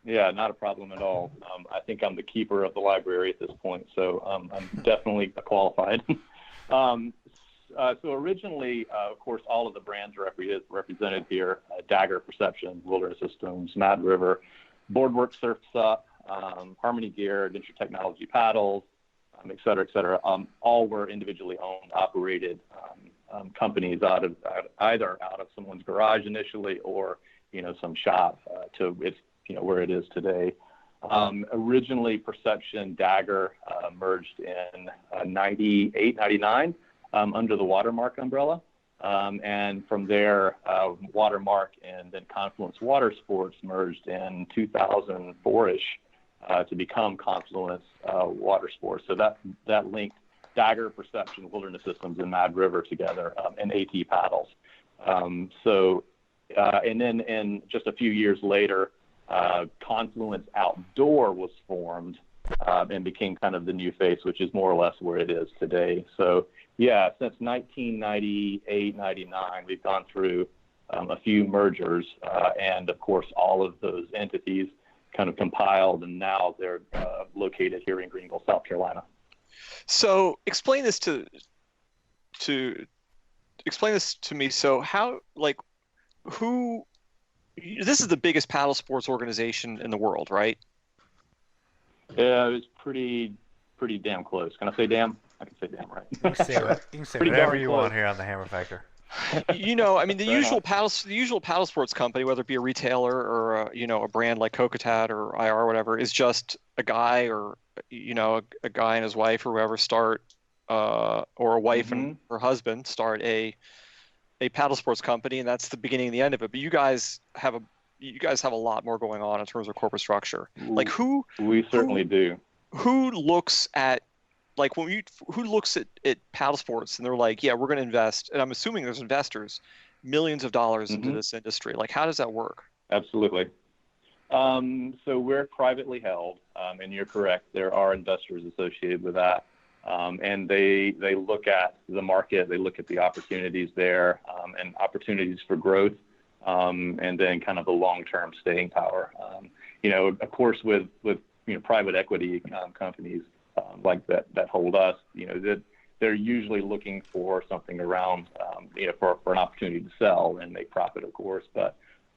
S5: Yeah, not a problem at all. I think I'm the keeper of the library at this point, so I'm definitely qualified. So originally, of course, all of the brands are represented here: Dagger, Perception, Wilderness Systems, Mad River, Boardwork, Surf's Up, Harmony Gear, Adventure Technology Paddles, et cetera, all were individually owned, operated companies either out of someone's garage initially or, some shop to its, where it is today. Originally, Perception Dagger merged in 98, 99 under the Watermark umbrella. And from there, Watermark and then Confluence Watersports merged in 2004-ish to become Confluence Watersports. So that linked Dagger, Perception, Wilderness Systems, and Mad River together, and AT paddles. And then in just a few years later, Confluence Outdoor was formed and became kind of the new face, which is more or less where it is today. So, yeah, since 1998, 99, we've gone through a few mergers, and, of course, all of those entities kind of compiled, and now they're located here in Greenville, South Carolina.
S4: So explain this to me. So how, who, this is the biggest paddle sports organization in the world, right?
S5: Yeah, it was pretty damn close. Can I say damn? I can say damn, right?
S2: You can say whatever you want here on the Hammer Factor.
S4: The usual paddle sports company, whether it be a retailer or a brand like Kokatat or IR or whatever, is just a guy or a guy and his wife or whoever start or a wife and her husband start a paddle sports company, and that's the beginning and the end of it. But you guys have a lot more going on in terms of corporate structure.
S5: We certainly do.
S4: Who looks at who looks at paddle sports and they're like, yeah, we're going to invest, and I'm assuming there's investors, millions of dollars into this industry. How does that work?
S5: Absolutely. So we're privately held, and you're correct. There are investors associated with that, and they look at the market, they look at the opportunities there, and opportunities for growth, and then kind of the long-term staying power. Of course, with private equity companies like that hold us, that they're usually looking for something around, for an opportunity to sell and make profit, of course. But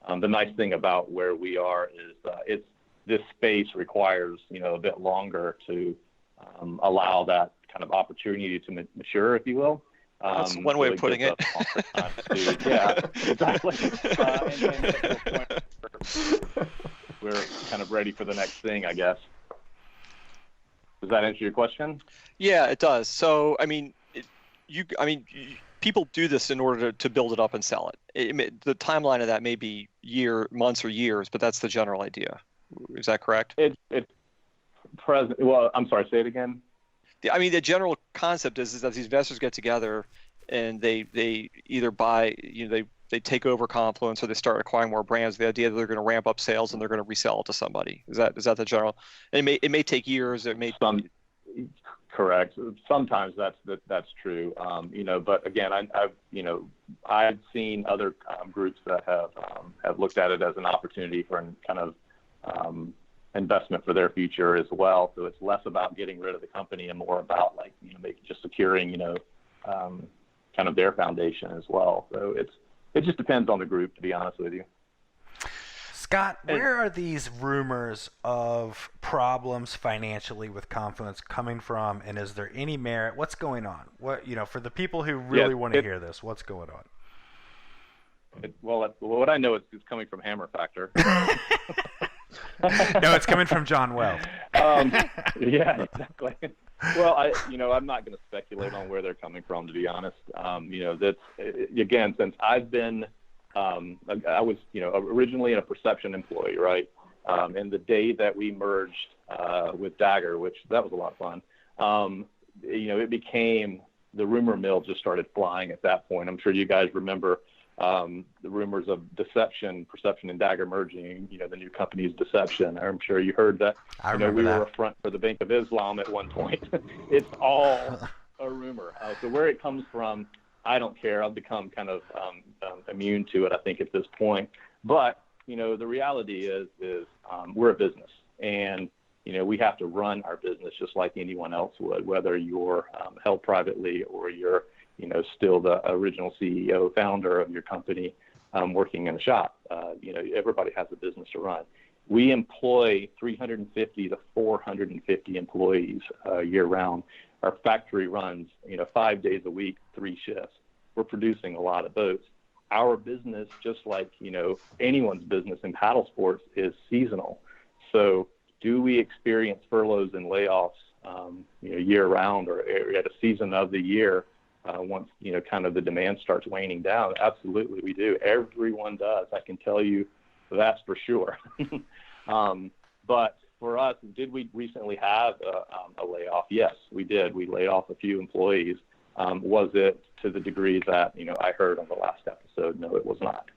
S5: the nice thing about where we are is this space requires, a bit longer to allow that kind of opportunity to mature, if you will.
S4: That's one way of putting it.
S5: Yeah, exactly. And we're kind of ready for the next thing, I guess. Does that answer your question?
S4: Yeah, it does. So, people do this in order to build it up and sell it. The timeline of that may be months or years, but that's the general idea. Is that correct?
S5: It's present. Well, I'm sorry. Say it again.
S4: The general concept is that these investors get together and they either buy, they take over Confluence or they start acquiring more brands. The idea that they're going to ramp up sales and they're going to resell it to somebody. Is that the general? And it may take years. It may.
S5: Correct. Sometimes that's true. But again, I've seen other groups that have looked at it as an opportunity for an kind of investment for their future as well. So it's less about getting rid of the company and more about just securing kind of their foundation as well. So it just depends on the group, to be honest with you.
S2: Scott, where are these rumors of problems financially with Confluence coming from, and is there any merit? What's going on? What for the people who really want to hear this, what's going on?
S5: What I know is it's coming from Hammer Factor.
S2: No, it's coming from John Weld.
S5: Yeah, exactly. Well, I'm not going to speculate on where they're coming from, to be honest. That's again, since I've been, I was, originally a Perception employee, right? And the day that we merged with Dagger, which that was a lot of fun, it became, the rumor mill just started flying at that point. I'm sure you guys remember the rumors of Perception and Dagger merging, the new company's Deception. I'm sure you heard that.
S2: I remember
S5: we
S2: that.
S5: were a front for the Bank of Islam at one point. It's all a rumor. So where it comes from, I don't care. I've become kind of immune to it, I think, at this point. But, the reality is we're a business. And, we have to run our business just like anyone else would, whether you're held privately or you're still the original CEO, founder of your company, working in a shop. Everybody has a business to run. we employ 350 to 450 employees year round. Our factory runs, 5 days a week, 3 shifts. We're producing a lot of boats. Our business, just like, anyone's business in paddle sports, is seasonal. So do we experience furloughs and layoffs, year round or at a season of the year once, kind of the demand starts waning down? Absolutely, we do. Everyone does. I can tell you that's for sure. But for us, did we recently have a layoff? Yes, we did. We laid off a few employees. Was it to the degree that, I heard on the last episode? No, it was not.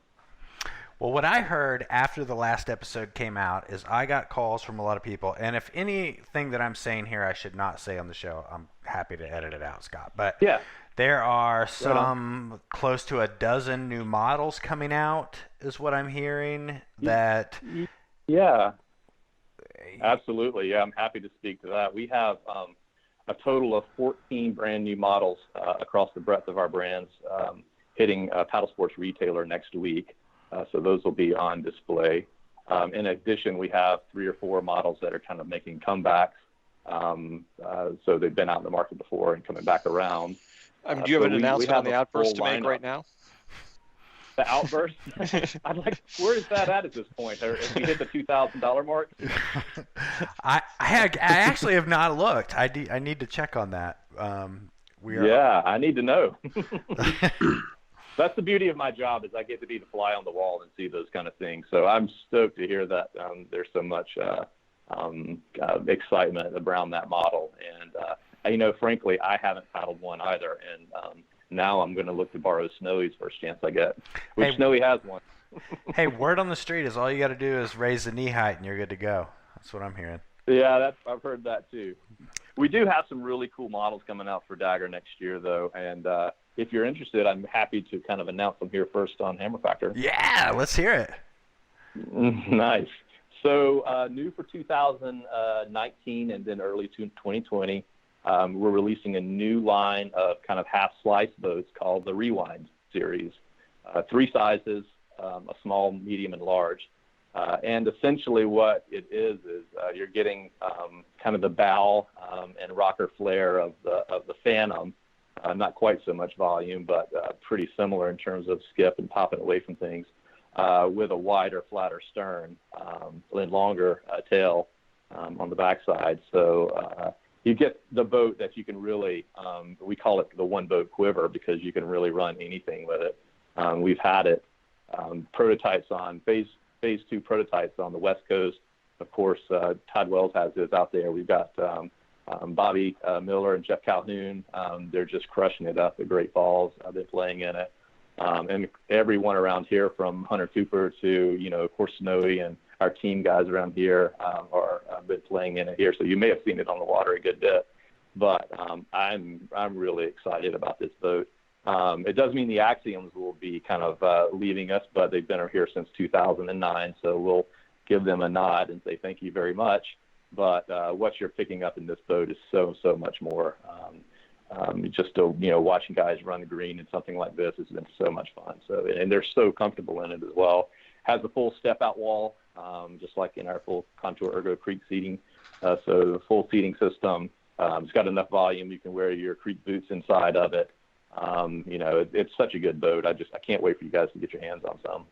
S2: Well, what I heard after the last episode came out is I got calls from a lot of people, and if anything that I'm saying here I should not say on the show, I'm happy to edit it out, Scott. But
S5: yeah,
S2: there are some close to a dozen new models coming out, is what I'm hearing. That
S5: yeah, absolutely. Yeah, I'm happy to speak to that. We have a total of 14 brand new models across the breadth of our brands hitting Paddle Sports Retailer next week. So those will be on display. In addition, we have 3 or 4 models that are kind of making comebacks. So they've been out in the market before and coming back around.
S4: Do you have an announcement on the outburst to make right now?
S5: The outburst? Where is that at this point? If we hit the $2,000 mark?
S2: I actually have not looked. I need to check on that.
S5: Yeah, I need to know. That's the beauty of my job, is I get to be the fly on the wall and see those kind of things. So I'm stoked to hear that there's so much excitement around that model. And, frankly, I haven't paddled one either. And now I'm going to look to borrow Snowy's first chance I get, which Snowy has one.
S2: Hey, word on the street is all you got to do is raise the knee height and you're good to go. That's what I'm hearing.
S5: Yeah, I've heard that too. We do have some really cool models coming out for Dagger next year, though. And if you're interested, I'm happy to kind of announce them here first on Hammer Factor.
S2: Yeah, let's hear it.
S5: Nice. So new for 2019 and then early 2020, we're releasing a new line of kind of half-slice boats called the Rewind series. 3 sizes, a small, medium, and large. And essentially what it is you're getting kind of the bow and rocker flare of the Phantom. Not quite so much volume, but pretty similar in terms of skip and popping away from things, with a wider, flatter stern and longer tail on the backside. So you get the boat that you can really, we call it the one boat quiver, because you can really run anything with it. We've had it prototypes on phase 2 prototypes on the West Coast. Of course, Todd Wells has his out there. We've got Bobby Miller and Geoff Calhoun. They're just crushing it up at Great Falls. I've been playing in it. And everyone around here, from Hunter Cooper to, of course, Snowy and our team guys around here are been playing in it here. So you may have seen it on the water a good bit. But I'm really excited about this boat. It does mean the Axioms will be kind of leaving us, but they've been here since 2009. So we'll give them a nod and say thank you very much. But what you're picking up in this boat is so much more. Watching guys run the green and something like this has been so much fun. So, and they're so comfortable in it as well. Has a full step-out wall, just like in our full Contour Ergo Creek seating. So the full seating system. It's got enough volume you can wear your Creek boots inside of it. It's such a good boat. I can't wait for you guys to get your hands on some.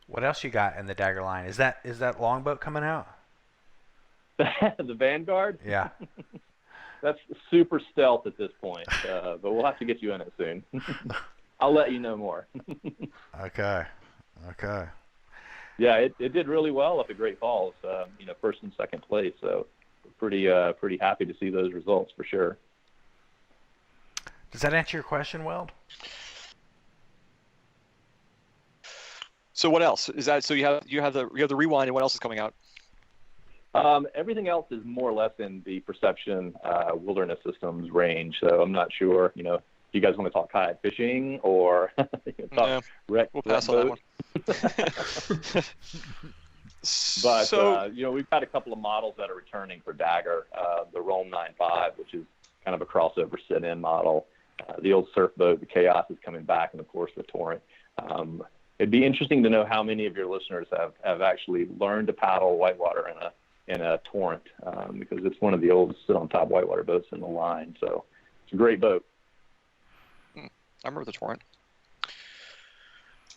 S2: What else you got in the Dagger line? Is that Longboat coming out?
S5: The Vanguard?
S2: Yeah.
S5: That's super stealth at this point, but we'll have to get you in it soon. I'll let you know more.
S2: Okay.
S5: Yeah, it did really well up at Great Falls, first and second place. So pretty happy to see those results for sure.
S2: Does that answer your question, Weld?
S4: So what else is that? So you have the Rewind, and what else is coming out?
S5: Everything else is more or less in the Perception Wilderness Systems range. So I'm not sure, if you guys want to talk kayak fishing or wreck.
S4: We'll pass on that one.
S5: But we've got a couple of models that are returning for Dagger. The Rome 9.5, which is kind of a crossover sit-in model. The old surf boat, the Chaos, is coming back, and of course the Torrent. it'd be interesting to know how many of your listeners have actually learned to paddle whitewater in a torrent, because it's one of the oldest sit on top whitewater boats in the line. So it's a great boat.
S4: I remember the torrent.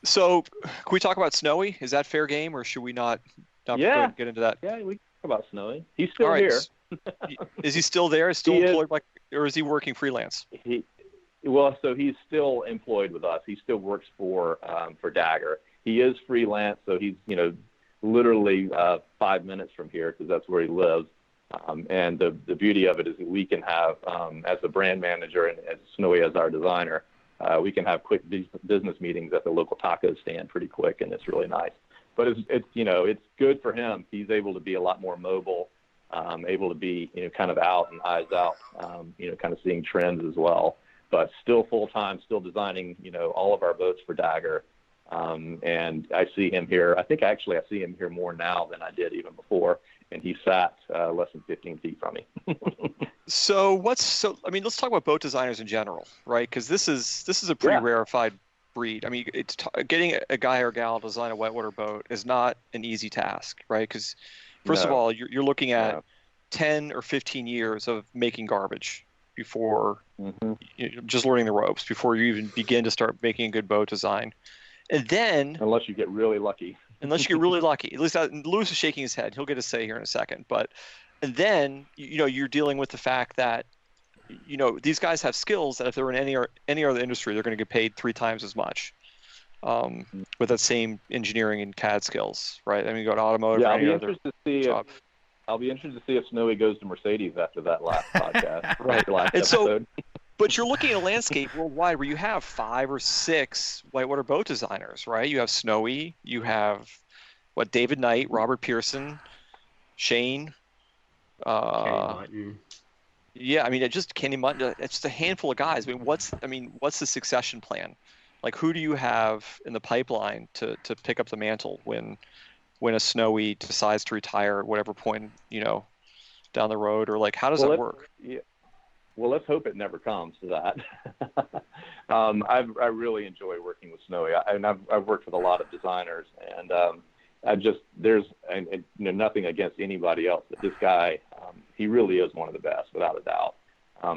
S4: So can we talk about Snowy? Is that fair game, or should we not
S5: Yeah.
S4: get into that?
S5: Yeah, we can talk about Snowy. He's still
S4: All right.
S5: here.
S4: Is he still there? Still
S5: He is.
S4: employed or is he working freelance?
S5: So he's still employed with us. He still works for Dagger. He is freelance, so he's literally 5 minutes from here because that's where he lives. And the beauty of it is that we can have, as the brand manager and as Snowy as our designer, we can have quick business meetings at the local taco stand pretty quick, and it's really nice. But it's good for him. He's able to be a lot more mobile, able to be kind of out and eyes out, kind of seeing trends as well. But still full time, still designing all of our boats for Dagger. And I see him here. I think actually I see him here more now than I did even before. And he sat less than 15 feet from me.
S4: So let's talk about boat designers in general, right? Because this is a pretty rarefied breed. I mean, getting a guy or gal to design a whitewater boat is not an easy task, right? Because first of all, you're looking at 10 or 15 years of making garbage before just learning the ropes, before you even begin to start making a good boat design. And then,
S5: unless you get really lucky.
S4: At least Lewis is shaking his head. He'll get a say here in a second. And then you're dealing with the fact that these guys have skills that if they're in any other industry, they're going to get paid 3 times as much with that same engineering and CAD skills, right? I mean, you go to automotive or any other job.
S5: I'll be interested to see if Snowy goes to Mercedes after that last podcast.
S4: Right.
S5: Last
S4: and
S5: episode.
S4: But you're looking at a landscape worldwide where you have 5 or 6 whitewater boat designers, right? You have Snowy, you have David Knight, Robert Pearson, Shane.
S3: Kenny Mutton.
S4: Yeah, I mean, Kenny Mutton. It's just a handful of guys. I mean, what's the succession plan? Like, who do you have in the pipeline to pick up the mantle when a Snowy decides to retire at whatever point down the road, or like how does that work?
S5: Yeah. Well, let's hope it never comes to that. I really enjoy working with Snowy. I've worked with a lot of designers, and there's nothing against anybody else, but this guy, he really is one of the best, without a doubt.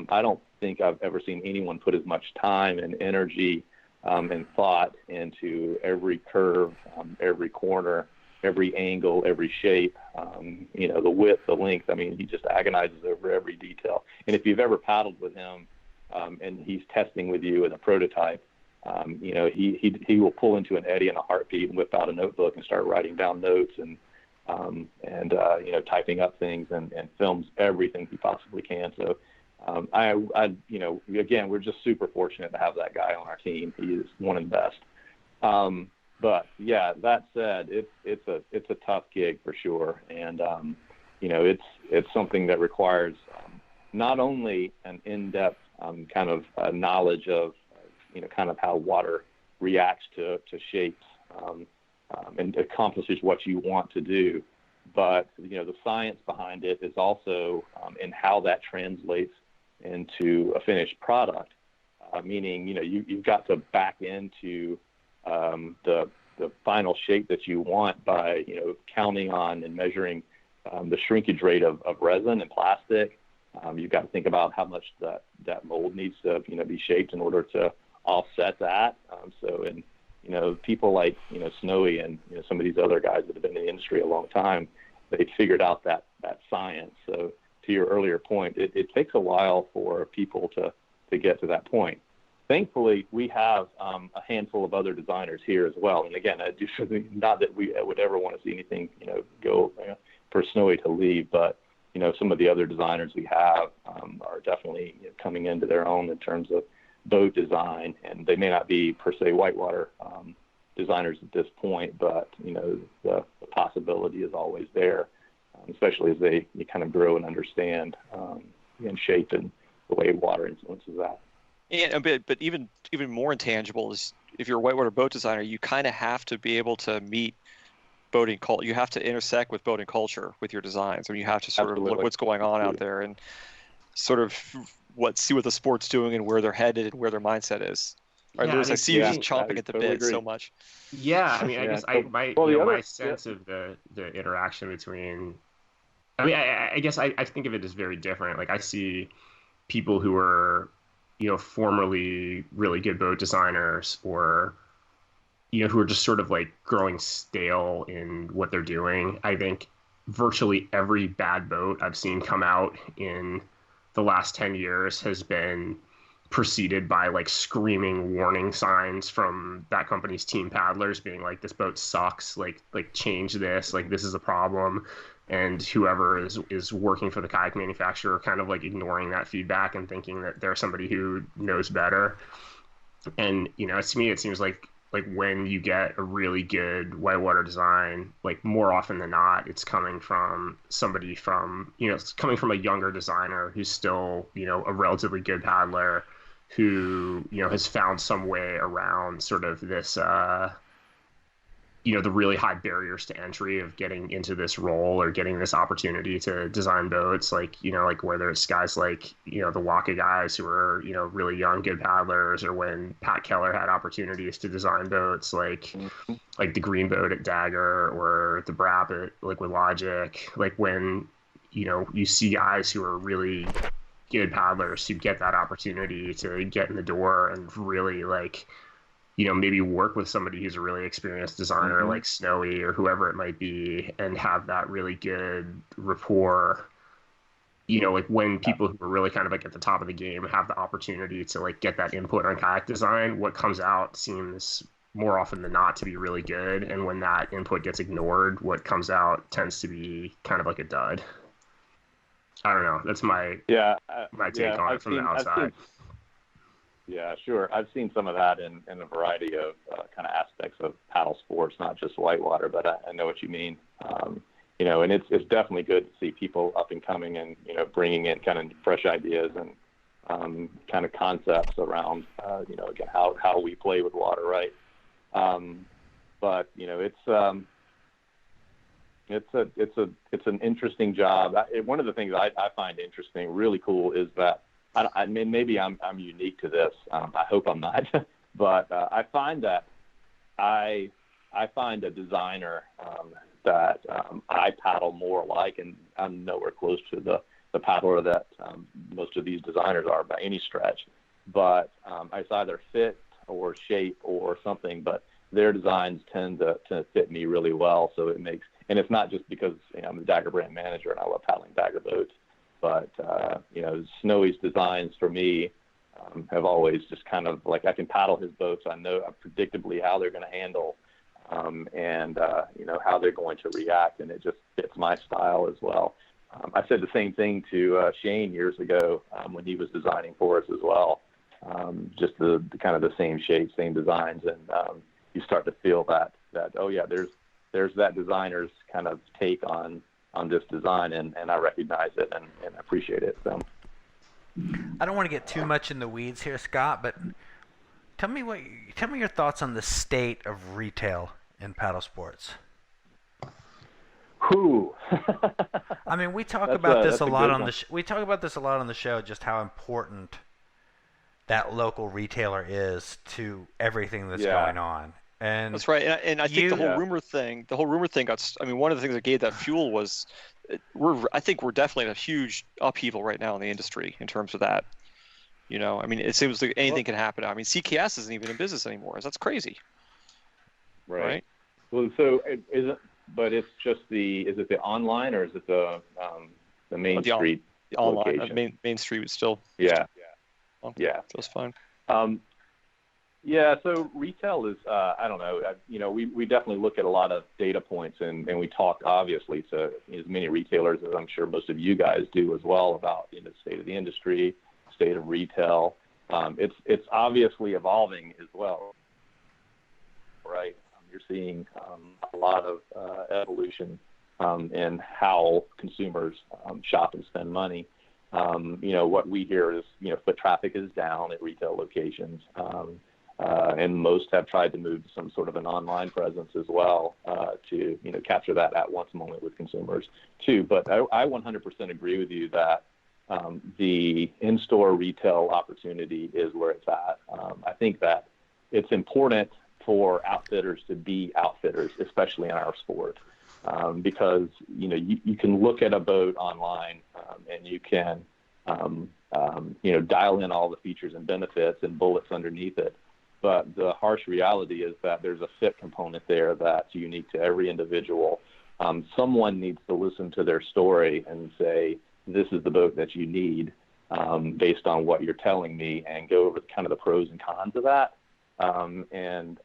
S5: I don't think I've ever seen anyone put as much time and energy and thought into every curve, every corner, every angle, every shape, the width, the length. I mean, he just agonizes over every detail. And if you've ever paddled with him and he's testing with you in a prototype, he will pull into an eddy in a heartbeat and whip out a notebook and start writing down notes and typing up things and films everything he possibly can. So again, we're just super fortunate to have that guy on our team. He is one of the best. But yeah, that said, it's a tough gig for sure, and it's something that requires not only an in-depth kind of knowledge of kind of how water reacts to shapes and accomplishes what you want to do, but the science behind it is also in how that translates into a finished product. Meaning, you've got to back into the final shape that you want by counting on and measuring the shrinkage rate of resin and plastic. You've got to think about how much that mold needs to be shaped in order to offset that. People like Snowy and some of these other guys that have been in the industry a long time, they figured out that science. So to your earlier point, it takes a while for people to get to that point. Thankfully, we have a handful of other designers here as well. And again, not that we would ever want to see anything, go for Snowy to leave, but some of the other designers we have are definitely coming into their own in terms of boat design, and they may not be per se whitewater designers at this point, but the possibility is always there, especially as they kind of grow and understand and shape and the way water influences that.
S4: And but even more intangible is if you're a whitewater boat designer, you kind of have to be able to meet boating culture. You have to intersect with boating culture with your designs. I mean, you have to sort of look what's going on out there and sort of see what the sport's doing and where they're headed and where their mindset is. All right,
S3: Yeah, I
S4: Lewis, I
S3: mean,
S4: see you
S5: yeah,
S4: just chomping
S5: I
S4: at the
S5: totally
S4: bit so
S5: agree.
S4: much.
S3: yeah, I mean, I
S5: Yeah.
S3: guess my
S5: Well,
S3: you
S5: the
S3: know
S5: other,
S3: my sense of the interaction between. I mean, I guess I think of it as very different. Like I see people who are, formerly really good boat designers, or who are just sort of like growing stale in what they're doing. I think virtually every bad boat I've seen come out in the last 10 years has been preceded by like screaming warning signs from that company's team paddlers being like, this boat sucks, like change this, like this is a problem. And whoever is working for the kayak manufacturer kind of like ignoring that feedback and thinking that they're somebody who knows better. And to me it seems like when you get a really good whitewater design, like more often than not it's coming from somebody from it's coming from a younger designer who's still a relatively good paddler, who has found some way around sort of this the really high barriers to entry of getting into this role or getting this opportunity to design boats, like like whether it's guys like the Waka guys who are really young good paddlers, or when Pat Keller had opportunities to design boats like the Green Boat at Dagger, or the Brap at Liquid Logic, like when you see guys who are really good paddlers who get that opportunity to get in the door and really like maybe work with somebody who's a really experienced designer like Snowy or whoever it might be, and have that really good rapport. Like when people who are really kind of like at the top of the game have the opportunity to like get that input on kayak design, what comes out seems more often than not to be really good. And when that input gets ignored, what comes out tends to be kind of like a dud. I don't know. That's my take on it from the outside.
S5: Yeah, sure. I've seen some of that in a variety of kind of aspects of paddle sports, not just whitewater, but I know what you mean. And it's definitely good to see people up and coming and, bringing in kind of fresh ideas and kind of concepts around, again, how we play with water, right? But, it's an interesting job. One of the things I find interesting, really cool, is that I mean, maybe I'm unique to this. I hope I'm not, but I find that I find a designer that I paddle more like, and I'm nowhere close to the paddler that most of these designers are by any stretch. But it's either fit or shape or something, but their designs tend to fit me really well. So it makes, and it's not just because I'm the Dagger brand manager and I love paddling Dagger boats. But, Snowy's designs for me have always just kind of like, I can paddle his boats. I know predictably how they're going to handle and how they're going to react. And it just fits my style as well. I said the same thing to Shane years ago when he was designing for us as well. Just the kind of the same shape, same designs. And you start to feel that, oh, yeah, there's that designer's kind of take on this design, and I recognize it and appreciate it. So
S2: I don't want to get too much in the weeds here, Scott, but tell me your thoughts on the state of retail in paddle sports.
S5: Whew.
S2: I mean, we talk about this a lot on
S5: we
S2: talk about this a lot on the show, just how important that local retailer is to everything that's going on. And
S4: that's right. And I think the whole rumor thing got, I mean, one of the things that gave that fuel was I think we're definitely in a huge upheaval right now in the industry in terms of that. I mean, it seems like anything can happen. I mean, CKS isn't even in business anymore. That's crazy. Right?
S5: Well, so but it's just is it the online or is it the Main Street
S4: the online
S5: location?
S4: Main Street was still.
S5: Yeah.
S4: Yeah. That's fine.
S5: Yeah, so retail is, I don't know, we definitely look at a lot of data points and we talk obviously to as many retailers as I'm sure most of you guys do as well about the state of the industry, state of retail. It's obviously evolving as well, right? You're seeing a lot of evolution in how consumers shop and spend money. What we hear is, foot traffic is down at retail locations. And most have tried to move to some sort of an online presence as well to capture that at-once moment with consumers too. But I 100% agree with you that the in-store retail opportunity is where it's at. I think that it's important for outfitters to be outfitters, especially in our sport, because you can look at a boat online and you can dial in all the features and benefits and bullets underneath it. But the harsh reality is that there's a fit component there that's unique to every individual. Someone needs to listen to their story and say, this is the boat that you need based on what you're telling me, and go over kind of the pros and cons of that. And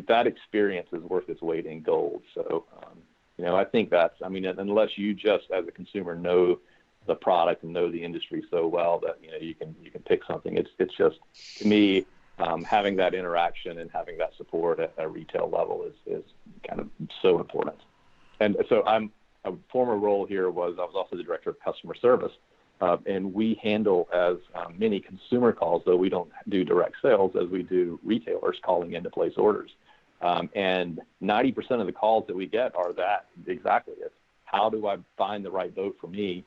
S5: that experience is worth its weight in gold. So, I think unless you just as a consumer know the product and know the industry so well that you can pick something. It's just, to me, having that interaction and having that support at a retail level is kind of so important. And so a former role here I was also the director of customer service, and we handle as many consumer calls, though we don't do direct sales, as we do retailers calling in to place orders. And 90% of the calls that we get are that exactly. It's how do I find the right boat for me?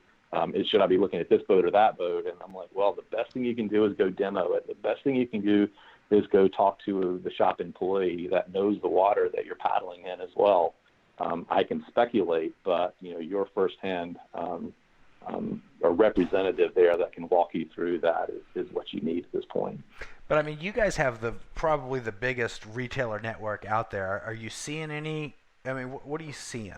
S5: Should I be looking at this boat or that boat? And I'm like, well, the best thing you can do is go demo it. The best thing you can do is go talk to the shop employee that knows the water that you're paddling in as well. I can speculate, but your firsthand a representative there that can walk you through that is what you need at this point.
S2: But I mean, you guys have probably the biggest retailer network out there. Are you seeing any? I mean, what are you seeing?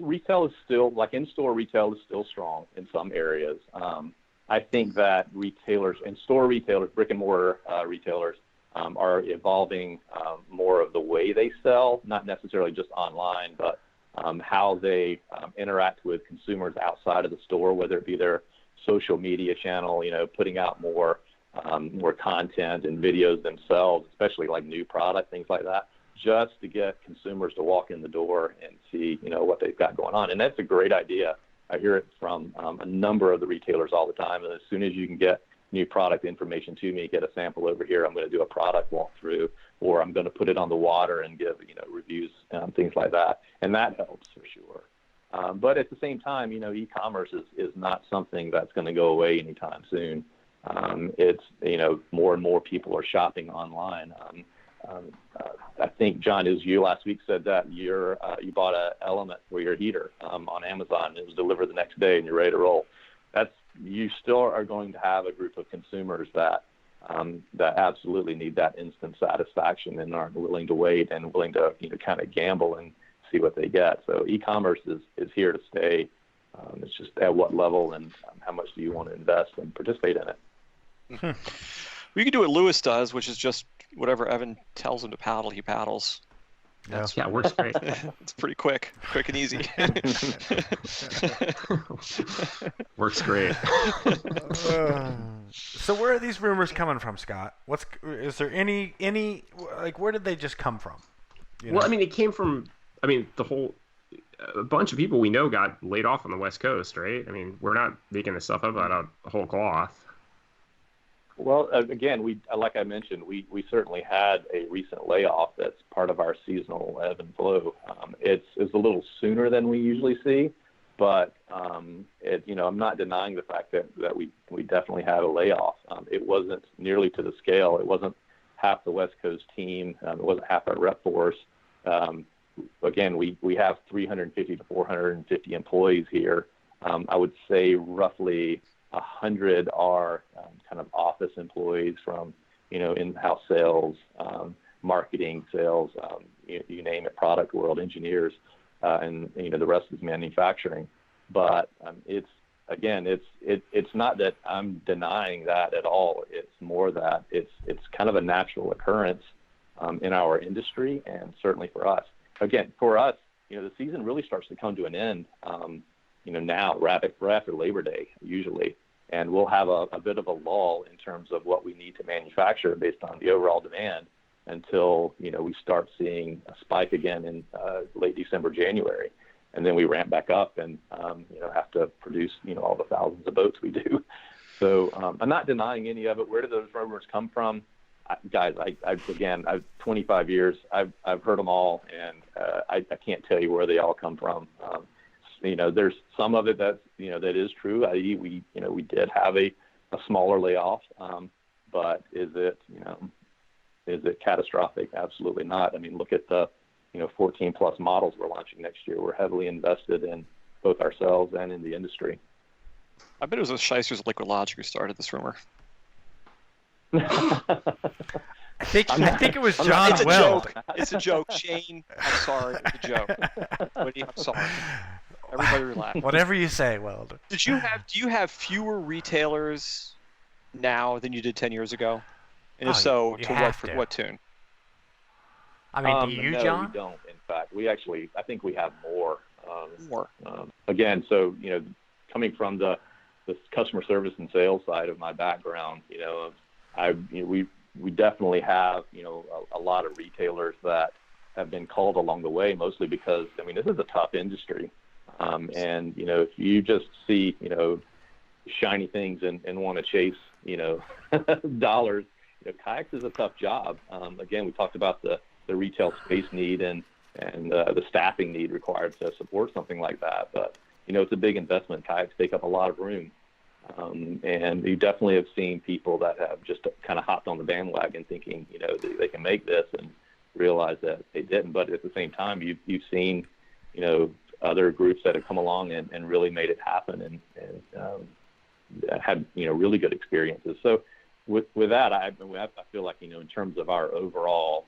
S2: Retail is still, like in-store retail is still strong in some areas. I think that retailers, in-store retailers, brick and mortar retailers, are evolving more of the way they sell, not necessarily just online, but how they interact with consumers outside of the store, whether it be their social media channel, putting out more content and videos themselves, especially like new product, things like that, just to get consumers to walk in the door and see, what they've got going on. And that's a great idea. I hear it from a number of the retailers all the time. And as soon as you can get new product information to me, get a sample over here, I'm going to do a product walkthrough, or I'm going to put it on the water and give, reviews, things like that. And that helps for sure. But at the same time, e-commerce is not something that's going to go away anytime soon. It's, more and more people are shopping online. I think, John, it was you last week said that you bought an element for your heater on Amazon. It was delivered the next day and you're ready to roll. You still are going to have a group of consumers that absolutely need that instant satisfaction and aren't willing to wait and willing to kind of gamble and see what they get. So e-commerce is here to stay. It's just at what level and how much do you want to invest and participate in it.
S4: We can do what Lewis does, which is just whatever Evan tells him to paddle, he paddles.
S3: Yeah, works great.
S4: It's pretty quick and easy.
S3: Works great.
S2: So where are these rumors coming from, Scott? Is there any where did they just come from?
S3: Well, I mean, it came from, a bunch of people we know got laid off on the West Coast, right? I mean, we're not making this stuff up out of whole cloth.
S5: Well, again, like I mentioned, we certainly had a recent layoff that's part of our seasonal ebb and flow. It's a little sooner than we usually see, but I'm not denying the fact that we definitely had a layoff. It wasn't nearly to the scale. It wasn't half the West Coast team. It wasn't half our rep force. Again, we have 350 to 450 employees here. I would say roughly 100 are kind of office employees from, in-house sales, marketing, sales, you name it, product world, engineers, and the rest is manufacturing. But it's not that I'm denying that at all. It's more that it's kind of a natural occurrence in our industry, and certainly for us. Again, for us, the season really starts to come to an end. Now, right after Labor Day, usually, and we'll have a bit of a lull in terms of what we need to manufacture based on the overall demand until, we start seeing a spike again in late December, January. And then we ramp back up and, have to produce, all the thousands of boats we do. So I'm not denying any of it. Where do those rumors come from? Guys, I've 25 years. I've heard them all, and I can't tell you where they all come from. there's some of it that that is true. I.e., we did have a smaller layoff, but is it catastrophic? Absolutely not. I mean, look at the 14 plus models we're launching next year. We're heavily invested in both ourselves and in the industry.
S4: I bet it was a Shysters Liquid Logic who started this rumor.
S2: I think it was John
S4: It's a
S2: Weld.
S4: joke. It's a joke. Shane, I'm sorry. It's a joke. Woody, I'm sorry. Everybody relax.
S2: Whatever you say, Weld.
S4: Do you have fewer retailers now than you did 10 years ago? And if so, to what tune?
S2: I mean, do you,
S5: no,
S2: John?
S5: we don't. In fact, I think we have more.
S4: More.
S5: Again, so coming from the customer service and sales side of my background, we definitely have a lot of retailers that have been called along the way, mostly because this is a tough industry, and if you just see shiny things and want to chase dollars, kayaks is a tough job. Again, we talked about the retail space need and the staffing need required to support something like that, but it's a big investment. Kayaks take up a lot of room. And you definitely have seen people that have just kind of hopped on the bandwagon thinking, they can make this and realize that they didn't. But at the same time, you've seen, other groups that have come along and really made it happen and had, really good experiences. So with that, I feel like, in terms of our overall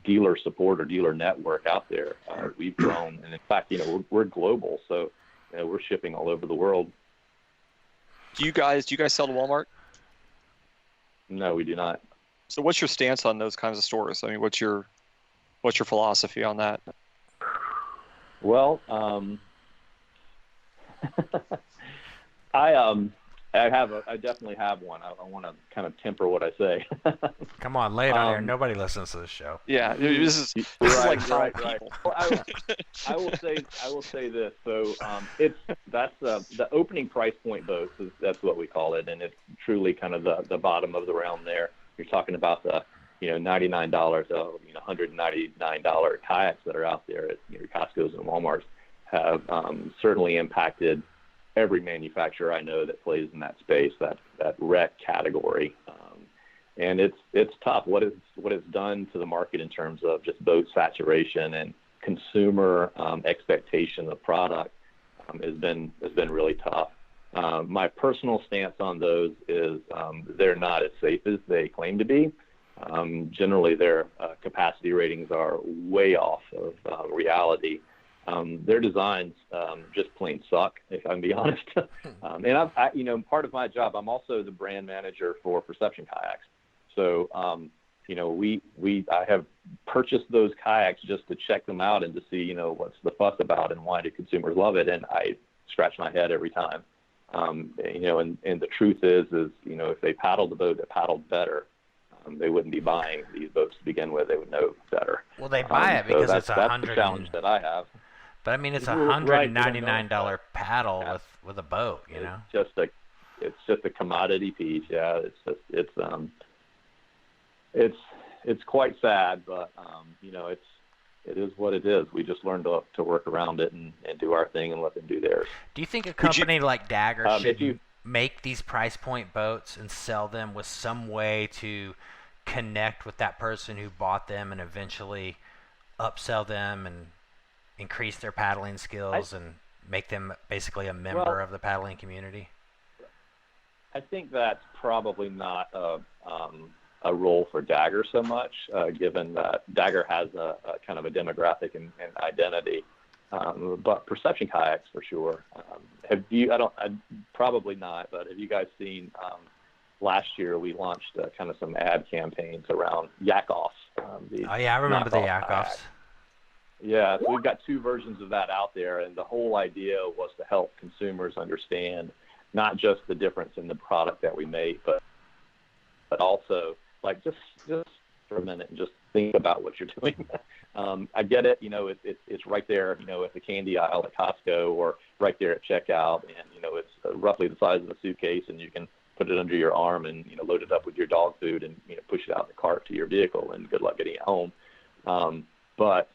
S5: dealer support or dealer network out there, we've grown. And in fact, we're global. So, we're shipping all over the world.
S4: Do you guys sell to Walmart?
S5: No, we do not.
S4: So what's your stance on those kinds of stores? I mean, what's your philosophy on that?
S5: Well, I definitely have one. I want to kind of temper what I say.
S2: Come on, lay it on here. Nobody listens to this show.
S4: Yeah, this is like five people.
S5: Well, I will say this. So that's the opening price point boats. That's what we call it, and it's truly kind of the bottom of the realm there. You're talking about the $99, $199 kayaks that are out there at your Costco's and Walmart's have certainly impacted every manufacturer I know that plays in that space, that rec category. And it's tough. What it's done to the market in terms of just boat saturation and consumer expectation of product has been really tough. My personal stance on those is they're not as safe as they claim to be. Generally, their capacity ratings are way off of reality. Their designs just plain suck, if I can be honest. And part of my job, I'm also the brand manager for Perception Kayaks. So, I have purchased those kayaks just to check them out and to see, what's the fuss about and why do consumers love it. And I scratch my head every time. And the truth is, if they paddled the boat that paddled better, they wouldn't be buying these boats to begin with. They would know better.
S2: Well, they buy it because it's
S5: that's the challenge that I have.
S2: But it's $199 paddle with a boat,
S5: It's just a commodity piece. Yeah, it's quite sad, but it is what it is. We just learn to work around it and do our thing and let them do theirs.
S2: Do you think a company like Dagger should make these price point boats and sell them with some way to connect with that person who bought them and eventually upsell them and increase their paddling skills and make them basically a member of the paddling community?
S5: I think that's probably not a role for Dagger so much, given that Dagger has a kind of a demographic and identity. But Perception Kayaks for sure. Probably not, but have you guys seen? Last year we launched kind of some ad campaigns around yak-offs.
S2: I remember the yak-offs.
S5: Yeah, so we've got two versions of that out there, and the whole idea was to help consumers understand not just the difference in the product that we make, but also like just for a minute and just think about what you're doing. I get it, it's right there, at the candy aisle at Costco or right there at checkout, and it's roughly the size of a suitcase, and you can put it under your arm and load it up with your dog food and push it out in the cart to your vehicle, and good luck getting it home. But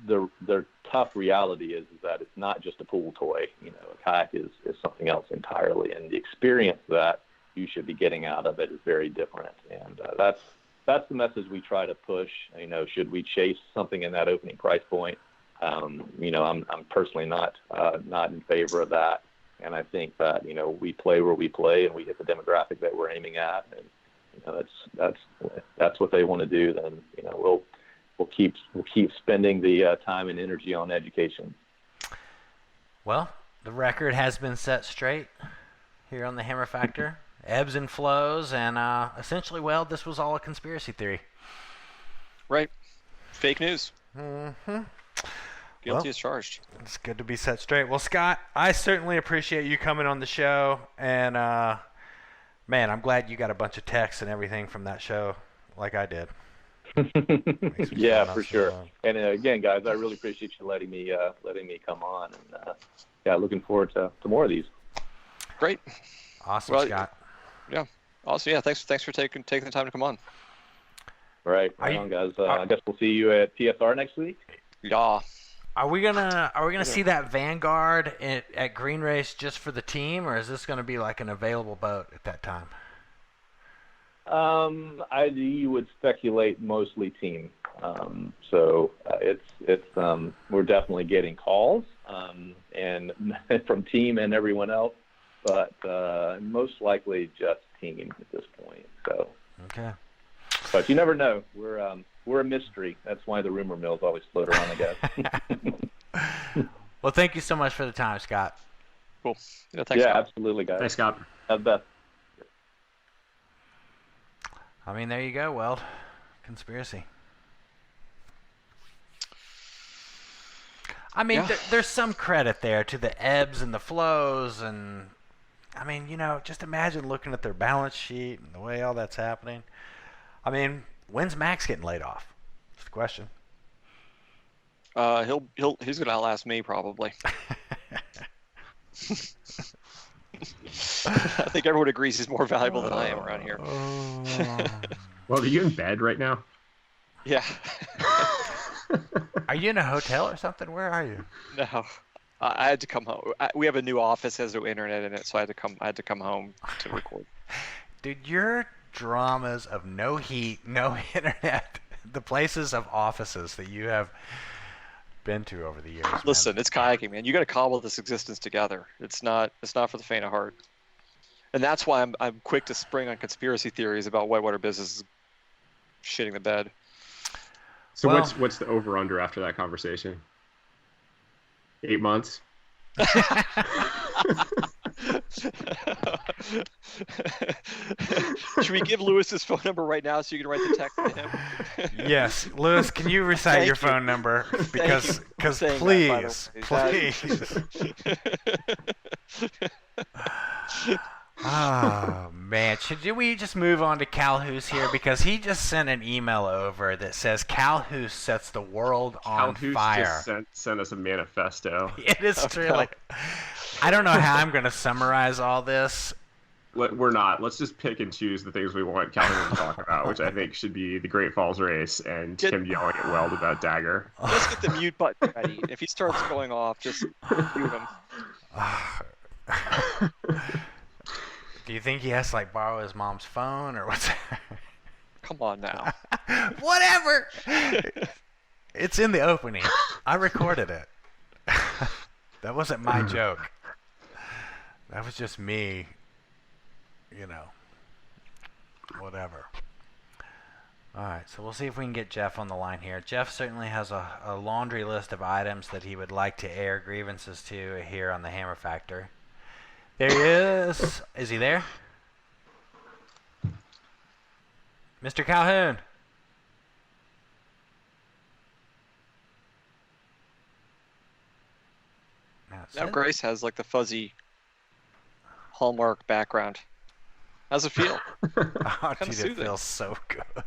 S5: the tough reality is that it's not just a pool toy. You know, a kayak is something else entirely, and the experience that you should be getting out of it is very different. And that's the message we try to push. You know, should we chase something in that opening price point? You know, I'm personally not in favor of that. And I think that, you know, we play where we play and we hit the demographic that we're aiming at. And, you know, that's what they want to do. Then, you know, we'll keep spending the time and energy on education.
S2: Well, the record has been set straight here on the Hammer Factor. Ebbs and flows, and essentially, well, this was all a conspiracy theory.
S4: Right. Fake news.
S2: Mm-hmm.
S4: Guilty as charged.
S2: It's good to be set straight. Well, Scott, I certainly appreciate you coming on the show, and man, I'm glad you got a bunch of texts and everything from that show, like I did.
S5: Yeah, for sure. And again, guys, I really appreciate you letting me come on, and yeah, looking forward to more of these.
S4: Great.
S2: Awesome,
S4: Well,
S2: Scott.
S4: Yeah. Awesome. Yeah. Thanks for taking the time to come on.
S5: Right on, guys. I guess we'll see you at TSR next week.
S4: Yeah.
S2: Are we gonna see that Vanguard at Green Race just for the team, or is this gonna be like an available boat at that time?
S5: You would speculate mostly team. So we're definitely getting calls, and from team and everyone else, but most likely just team at this point. So.
S2: Okay.
S5: But you never know. We're a mystery. That's why the rumor mills always float around, I guess.
S2: Well, thank you so much for the time, Scott.
S4: Cool. Yeah. Thanks.
S5: Yeah,
S4: Scott.
S5: absolutely, guys.
S3: Thanks, Scott.
S5: Have the best.
S2: I mean, there you go, Weld. Conspiracy. I mean,
S4: Yeah.
S2: there's some credit there to the ebbs and the flows, and I mean, you know, just imagine looking at their balance sheet and the way all that's happening. I mean, when's Max getting laid off? That's the question.
S4: He's gonna outlast me probably. I think everyone agrees he's more valuable than I am around here.
S3: Well, are you in bed right now?
S4: Yeah.
S2: Are you in a hotel or something? Where are you?
S4: No. I had to come home. We have a new office, has no internet in it, so I had to come home to record.
S2: Dude, your dramas of no heat, no internet, the places of offices that you have been to over the years.
S4: Listen,
S2: man.
S4: it's kayaking, man. You got to cobble this existence together. It's not for the faint of heart. And that's why I'm quick to spring on conspiracy theories about whitewater business shitting the bed.
S3: So
S2: Well-
S3: what's the over under after that conversation? 8 months.
S4: Should we give Lewis his phone number right now so you can write the text to him?
S2: Yes, Lewis, can you recite your
S4: Thank you.
S2: phone number? Because
S4: saying
S2: please,
S4: that, by the way.
S2: please. Oh man, should we just move on to Calhoun here, because he just sent an email over that says Calhoun sets the world on
S3: Calhoun
S2: fire.
S3: just sent us a manifesto.
S2: It is true. Like, I don't know how I'm going to summarize all this.
S3: We're not. Let's just pick and choose the things we want Calhoun to talk about, which I think should be the Great Falls Race and him yelling at Weld about Dagger.
S4: Let's get the mute button ready. If he starts going off, just mute him.
S2: Do you think he has to like borrow his mom's phone or what's?
S4: Come on now.
S2: Whatever. It's in the opening. I recorded it. That wasn't my joke. That was just me. You know. Whatever. All right, so we'll see if we can get Geoff on the line here. Geoff certainly has a laundry list of items that he would like to air grievances to here on the Hammer Factor. There he is. Is he there? Mr. Calhoun.
S4: Now Grace has like the fuzzy Hallmark background. How's it feel?
S2: Oh, dude, it
S4: soothing.
S2: feels so good.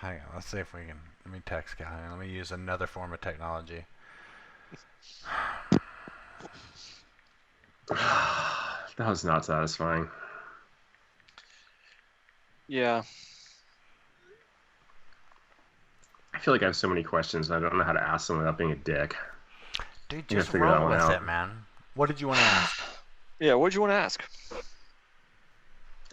S2: Hang on, let's see if we can. Let me text Calhoun. Let me use another form of technology.
S3: That was not satisfying.
S4: Yeah.
S3: I feel like I have so many questions. I don't know how to ask them without being a dick.
S2: Dude,
S3: You gotta
S2: just
S3: figure that
S2: roll
S3: one
S2: with
S3: out.
S2: it, man. What did you want to ask?
S4: Yeah, what did you want to ask?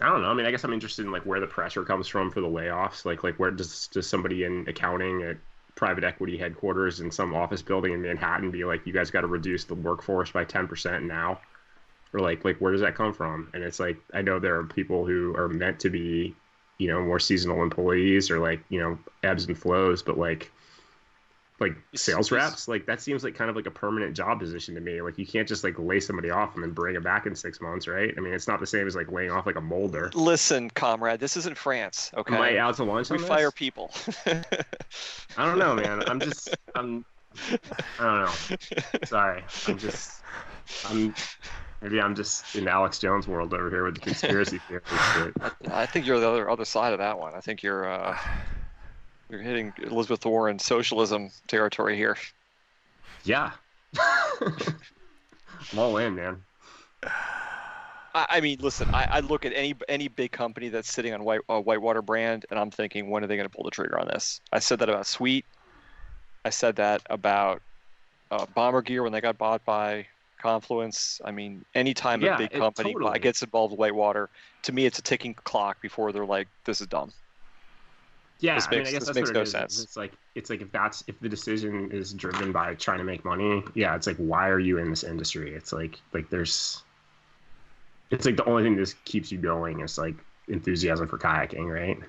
S3: I don't know. I mean, I guess I'm interested in like where the pressure comes from for the layoffs. Like where does somebody in accounting at private equity headquarters in some office building in Manhattan be like, you guys got to reduce the workforce by 10% now? Or like where does that come from? And it's like, I know there are people who are meant to be, more seasonal employees or like, ebbs and flows, but like sales reps, like that seems like kind of like a permanent job position to me. Like you can't just like lay somebody off and then bring them back in 6 months, right? I mean, it's not the same as like laying off like a molder.
S4: Listen, comrade, this isn't France, okay?
S3: Am I out to lunch
S4: We
S3: on this?
S4: fire people.
S3: I don't know, man. I don't know. Sorry. Maybe I'm just in Alex Jones world over here with the conspiracy theories.
S4: I think you're the other side of that one. I think you're hitting Elizabeth Warren socialism territory here.
S3: Yeah. I'm all in, man.
S4: I mean, listen, I look at any big company that's sitting on Whitewater brand, and I'm thinking, when are they going to pull the trigger on this? I said that about Sweet. I said that about Bomber Gear when they got bought by Confluence. I mean, anytime a big company gets involved with Whitewater, to me, it's a ticking clock before they're like, this is dumb.
S3: Yeah,
S4: I guess
S3: that's
S4: makes
S3: what
S4: no
S3: it is.
S4: sense.
S3: It's like if the decision is driven by trying to make money, yeah, it's like, why are you in this industry? It's like it's like the only thing that keeps you going is like enthusiasm for kayaking, right?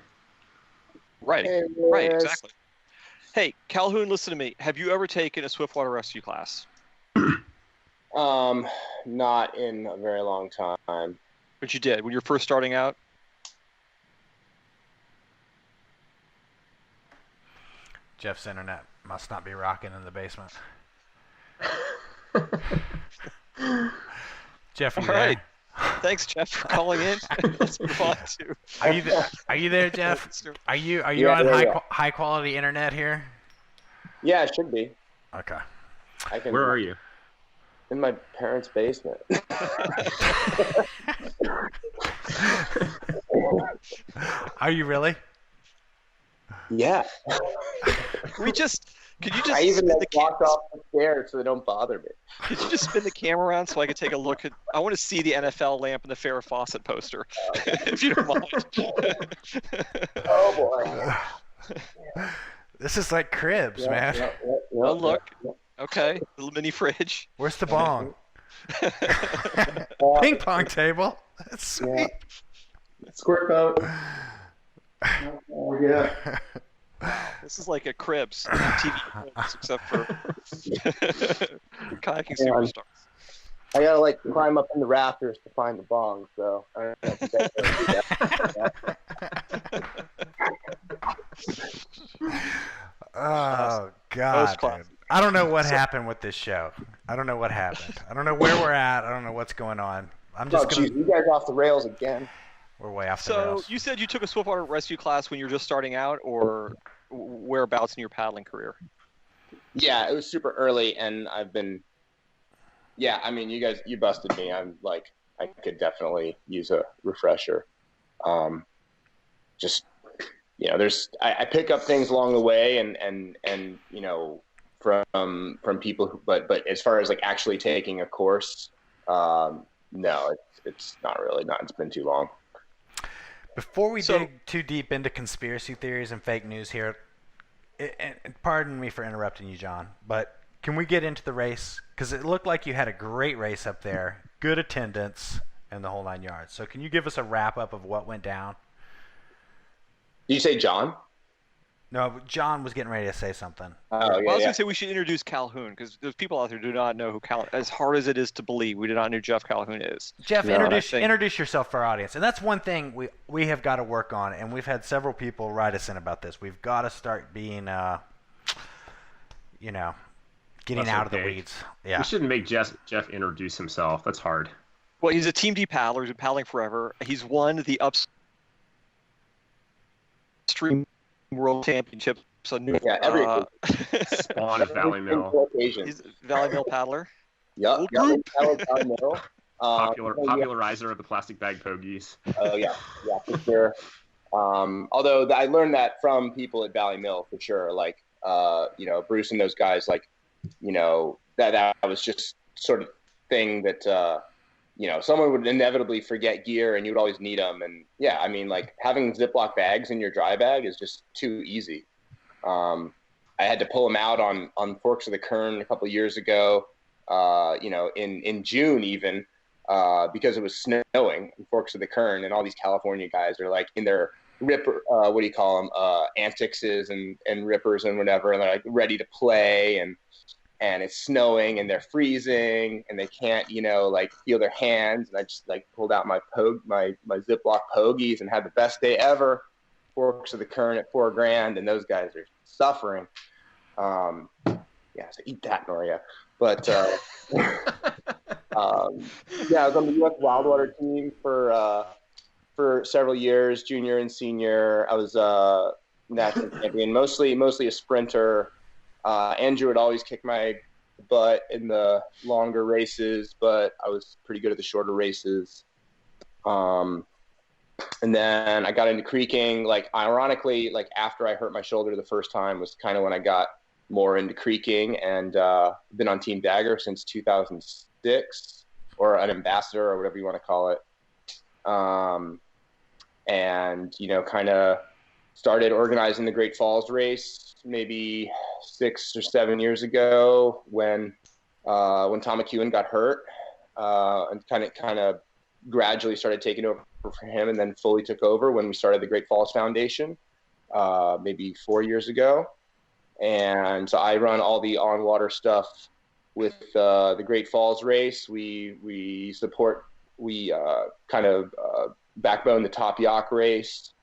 S4: Right, right, exactly. Hey, Calhoun, listen to me. Have you ever taken a Swiftwater Rescue class?
S6: Not in a very long time.
S4: But you did when you were first starting out?
S2: Jeff's internet must not be rocking in the basement. Jeff, are you
S4: All
S2: there?
S4: right. Thanks, Jeff, for calling in. Let's move on to.
S2: Are you there, Jeff? Are you on high quality internet here?
S6: Yeah, it should be.
S2: Okay.
S3: Where are you?
S6: In my parents' basement.
S2: Are you really?
S6: Yeah.
S4: Could you just
S6: I even
S4: spin the
S6: walked off the stairs so they don't bother me.
S4: Could you just spin the camera around so I could take a look at? I want to see the NFL lamp and the Farrah Fawcett poster, if you don't mind.
S6: Oh boy.
S2: This is like cribs, man.
S4: Oh look. Okay, little mini fridge.
S2: Where's the bong? Ping pong table. That's sweet.
S6: Squirt boat. Oh, yeah.
S4: This is like a Cribs TV, except for kayaking superstars.
S6: I gotta like climb up in the rafters to find the bong, so I don't know if
S2: Oh God, dude. I don't know what happened with this show. I don't know what happened. I don't know where we're at. I don't know what's going on.
S6: You guys off the rails again.
S2: We're way off the rails.
S4: So you said you took a Swiftwater Rescue class when you were just starting out, or whereabouts in your paddling career?
S6: Yeah, it was super early, and I've been. Yeah, I mean, you busted me. I'm like, I could definitely use a refresher. Just, I pick up things along the way, and from people, but as far as like actually taking a course, no, it's not really. It's been too long.
S2: Before we dig too deep into conspiracy theories and fake news here, and pardon me for interrupting you, John, but can we get into the race? Because it looked like you had a great race up there, good attendance, and the whole 9 yards. So can you give us a wrap-up of what went down?
S6: Did you say John?
S2: No, John was getting ready to say something.
S6: Oh,
S4: I was
S6: yeah.
S4: going to say we should introduce Calhoun, because there's people out there who do not know who Calhoun. As hard as it is to believe, we do not know who Geoff Calhoun is.
S2: Jeff, introduce yourself for our audience. And that's one thing we have got to work on, and we've had several people write us in about this. We've got to start being, getting out of the weeds. Yeah.
S3: We shouldn't make Jeff introduce himself. That's hard.
S4: Well, he's a Team D paddler. He's been paddling forever. He's won the Upstream World Championships.
S6: Every
S3: Spawn of Valley Mill.
S4: He's a Valley Mill paddler.
S6: Valley Mill.
S3: Popularizer of the plastic bag pogies.
S6: Oh yeah, for sure. Although I learned that from people at Valley Mill for sure. Like Bruce and those guys, like, that was just sort of thing that, someone would inevitably forget gear and you would always need them. And yeah, I mean, like having Ziploc bags in your dry bag is just too easy. I had to pull them out on Forks of the Kern a couple of years ago, in June even, because it was snowing in Forks of the Kern, and all these California guys are like in their ripper, what do you call them, antixes and rippers and whatever, and they're like ready to play, and it's snowing and they're freezing and they can't, like feel their hands. And I just like pulled out my Ziploc pogies and had the best day ever. Forks of the Kern at $4,000, and those guys are suffering. So eat that, Noria. But I was on the U.S. Wildwater team for several years, junior and senior. I was national champion, mostly a sprinter. Andrew would always kick my butt in the longer races, but I was pretty good at the shorter races. And then I got into creeking, like ironically, like after I hurt my shoulder the first time was kind of when I got more into creeking, and been on Team Dagger since 2006, or an ambassador or whatever you want to call it. And, kind of started organizing the Great Falls race maybe 6 or 7 years ago when Tom McEwen got hurt, and kind of gradually started taking over for him, and then fully took over when we started the Great Falls Foundation, maybe 4 years ago. And so I run all the on-water stuff with the Great Falls race. We kind of backbone the Top Yacht race,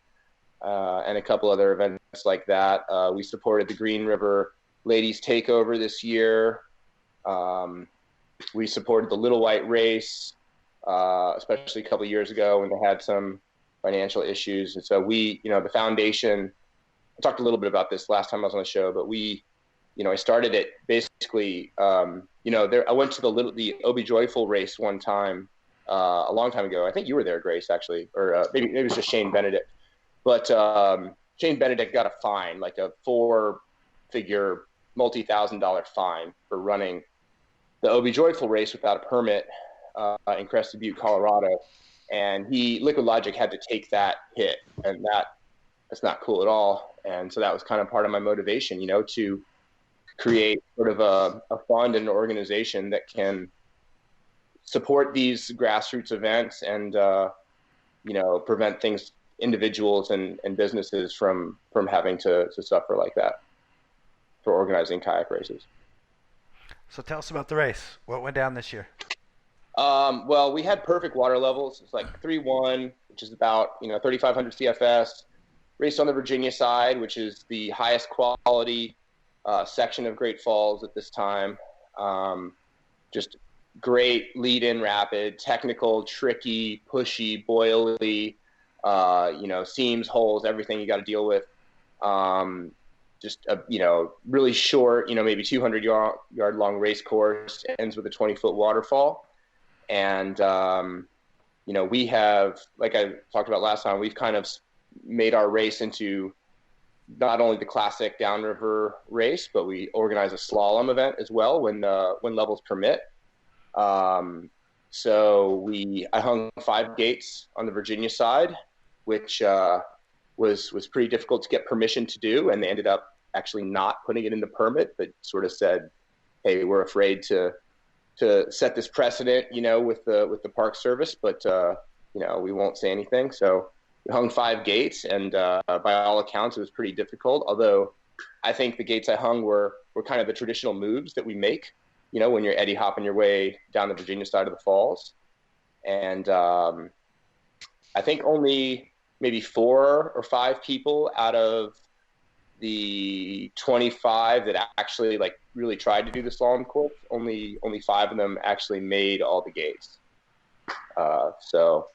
S6: and a couple other events like that. We supported the Green River Ladies Takeover this year. We supported the Little White race, especially a couple of years ago when they had some financial issues. And so we, the foundation, I talked a little bit about this last time I was on the show, but I started it basically, I went to the Obi Joyful race one time, a long time ago. I think you were there, Grace, actually, or maybe it was just Shane Benedict. But Shane Benedict got a fine, like a 4-figure, multi-$1,000 fine for running the Obi Joyful race without a permit in Crested Butte, Colorado. And Liquid Logic had to take that hit, and that's not cool at all. And so that was kind of part of my motivation, to create sort of a fund and an organization that can support these grassroots events and, prevent individuals and businesses from having to suffer like that for organizing kayak races.
S2: So tell us about the race. What went down this year?
S6: Well, we had perfect water levels. It's like 3-1, which is about, 3,500 CFS. Raced on the Virginia side, which is the highest quality section of Great Falls at this time. Just great lead-in rapid, technical, tricky, pushy, boily, seams, holes, everything you got to deal with. Just a, really short, maybe 200-yard long race course, ends with a 20-foot waterfall. And, we have, like I talked about last time, we've kind of made our race into not only the classic downriver race, but we organize a slalom event as well when levels permit. So I hung 5 gates on the Virginia side, which was pretty difficult to get permission to do, and they ended up actually not putting it in the permit, but sort of said, "Hey, we're afraid to set this precedent, with the Park Service, but we won't say anything." So we hung 5 gates, and by all accounts, it was pretty difficult. Although I think the gates I hung were kind of the traditional moves that we make, when you're Eddie hopping your way down the Virginia side of the falls. And I think only maybe 4 or 5 people out of the 25 that actually really tried to do the slalom course, only 5 of them actually made all the gates. So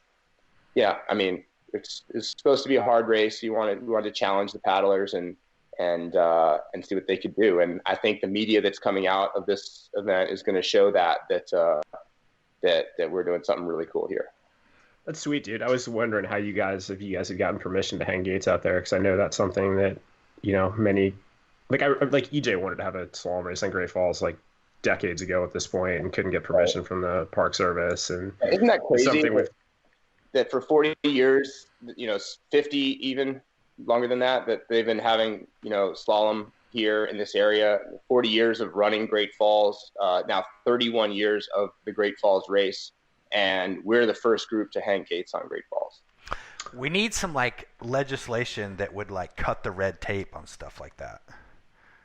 S6: yeah, I mean, it's supposed to be a hard race. We wanted to challenge the paddlers and see what they could do. And I think the media that's coming out of this event is going to show that we're doing something really cool here.
S3: That's sweet, dude. I was wondering if you guys had gotten permission to hang gates out there, because I know that's something that, many like EJ wanted to have a slalom race in Great Falls like decades ago at this point and couldn't get permission from the Park Service. And
S6: isn't that crazy
S3: something
S6: that for 40 years, 50 even longer than that they've been having, slalom here in this area, 40 years of running Great Falls, now 31 years of the Great Falls race. And we're the first group to hang gates on Great Falls.
S2: We need some like legislation that would like cut the red tape on stuff like that.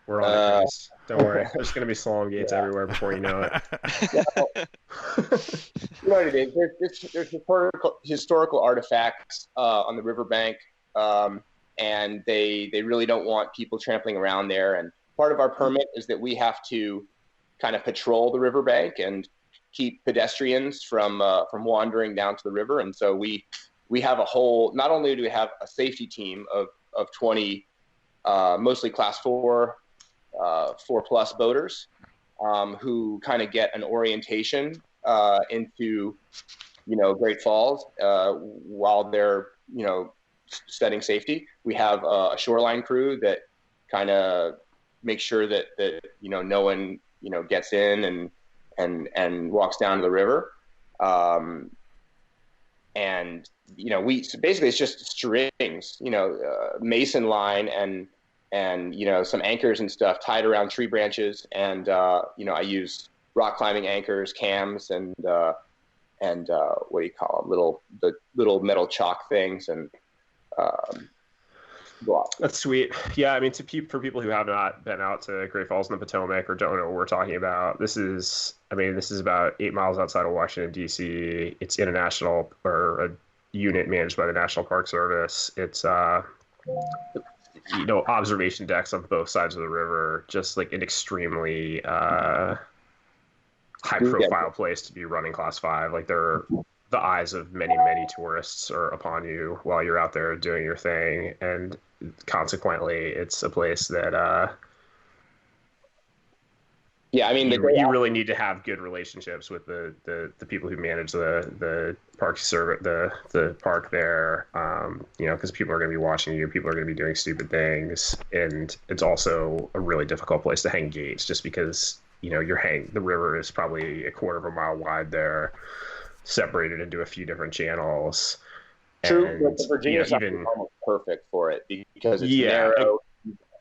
S3: We're on it, guys. Don't worry. There's going to be slalom gates everywhere before you know it.
S6: You know what it is? There's historical artifacts on the riverbank, and they really don't want people trampling around there. And part of our permit is that we have to kind of patrol the riverbank and keep pedestrians from wandering down to the river. And so we have a whole. Not only do we have a safety team of 20, mostly class 4. 4+ boaters who kind of get an orientation into Great Falls while they're setting safety. We have a shoreline crew that kind of makes sure that no one gets in and walks down to the river. And so basically it's just strings, mason line and some anchors and stuff tied around tree branches, and I use rock climbing anchors, cams, and what do you call them, the little metal chalk things, and
S3: that's sweet. Yeah, I mean, for people who have not been out to Great Falls in the Potomac or don't know what we're talking about, this is about 8 miles outside of Washington, D.C. It's international, or a unit managed by the National Park Service. It's observation decks on both sides of the river, just like an extremely high profile place to be running class 5. Like the eyes of many tourists are upon you while you're out there doing your thing, and consequently it's a place that you really need to have good relationships with the people who manage the park the park there, because people are going to be watching you, people are going to be doing stupid things, and it's also a really difficult place to hang gates, just because the river is probably a quarter of a mile wide there, separated into a few different channels.
S6: True, but the Virginia side is almost perfect for it because it's narrow,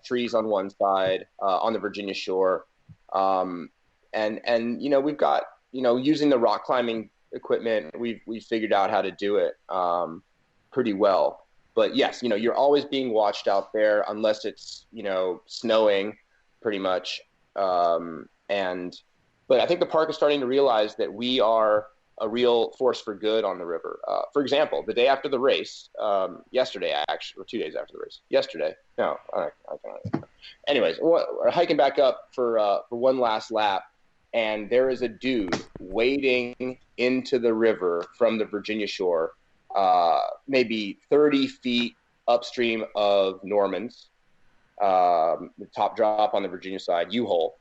S6: trees on one side, on the Virginia shore. And we've got, using the rock climbing equipment, we've figured out how to do it pretty well. But yes, you're always being watched out there unless it's, snowing pretty much. But I think the park is starting to realize that we are a real force for good on the river. For example, the day after the race, yesterday actually, or 2 days after the race, yesterday. No, I can't. Anyways, we're hiking back up for one last lap, and there is a dude wading into the river from the Virginia shore, maybe 30 feet upstream of Norman's, the top drop on the Virginia side, U-hole.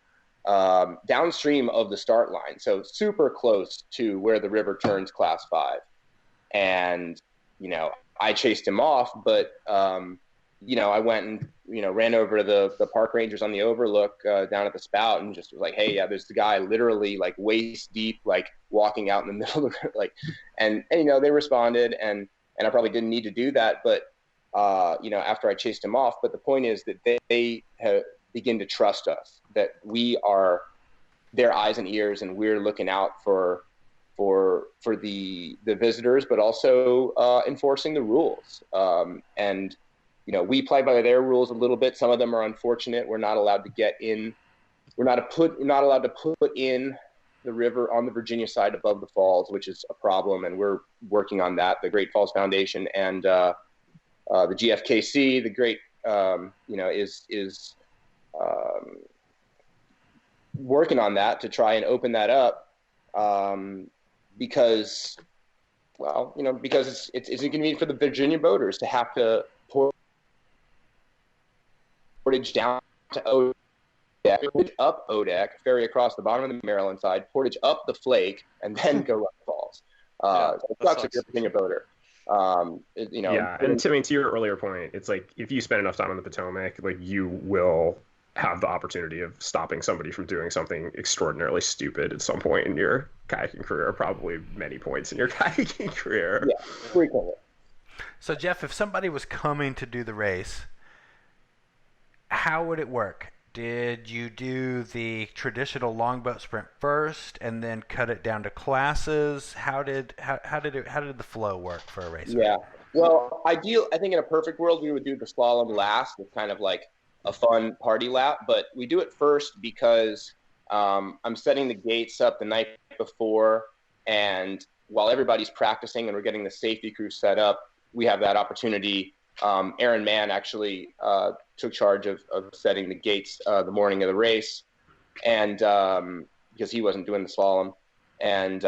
S6: Downstream of the start line, so super close to where the river turns class 5. And I chased him off, but I went and ran over to the park rangers on the overlook down at the spout, and just was like, hey, yeah, there's the guy literally like waist deep, like walking out in the middle of the, like, and they responded, and I probably didn't need to do that, but after I chased him off. But the point is that they have begin to trust us, that we are their eyes and ears, and we're looking out for the visitors, but also enforcing the rules. And we play by their rules a little bit. Some of them are unfortunate. We're not allowed to get in. We're not allowed to put in the river on the Virginia side above the falls, which is a problem, and we're working on that. The Great Falls Foundation and the GFKC, the great is working on that to try and open that up, because it's inconvenient for the Virginia boaters to have to portage down to Odeck, portage up Odeck, ferry across the bottom of the Maryland side, portage up the Flake, and then go run the falls. So it sucks if you're a Virginia boater.
S3: And to your earlier point, it's like if you spend enough time on the Potomac, like you will have the opportunity of stopping somebody from doing something extraordinarily stupid at some point in your kayaking career, probably many points in your kayaking career.
S6: Yeah, frequently.
S2: So Geoff, if somebody was coming to do the race, how would it work? Did you do the traditional longboat sprint first and then cut it down to classes? How did the flow work for a racer?
S6: Yeah. Well, I think in a perfect world we would do the slalom last with kind of like a fun party lap, but we do it first because I'm setting the gates up the night before, and while everybody's practicing and we're getting the safety crew set up, we have that opportunity. Aaron Mann actually took charge of setting the gates the morning of the race, and because he wasn't doing the slalom, and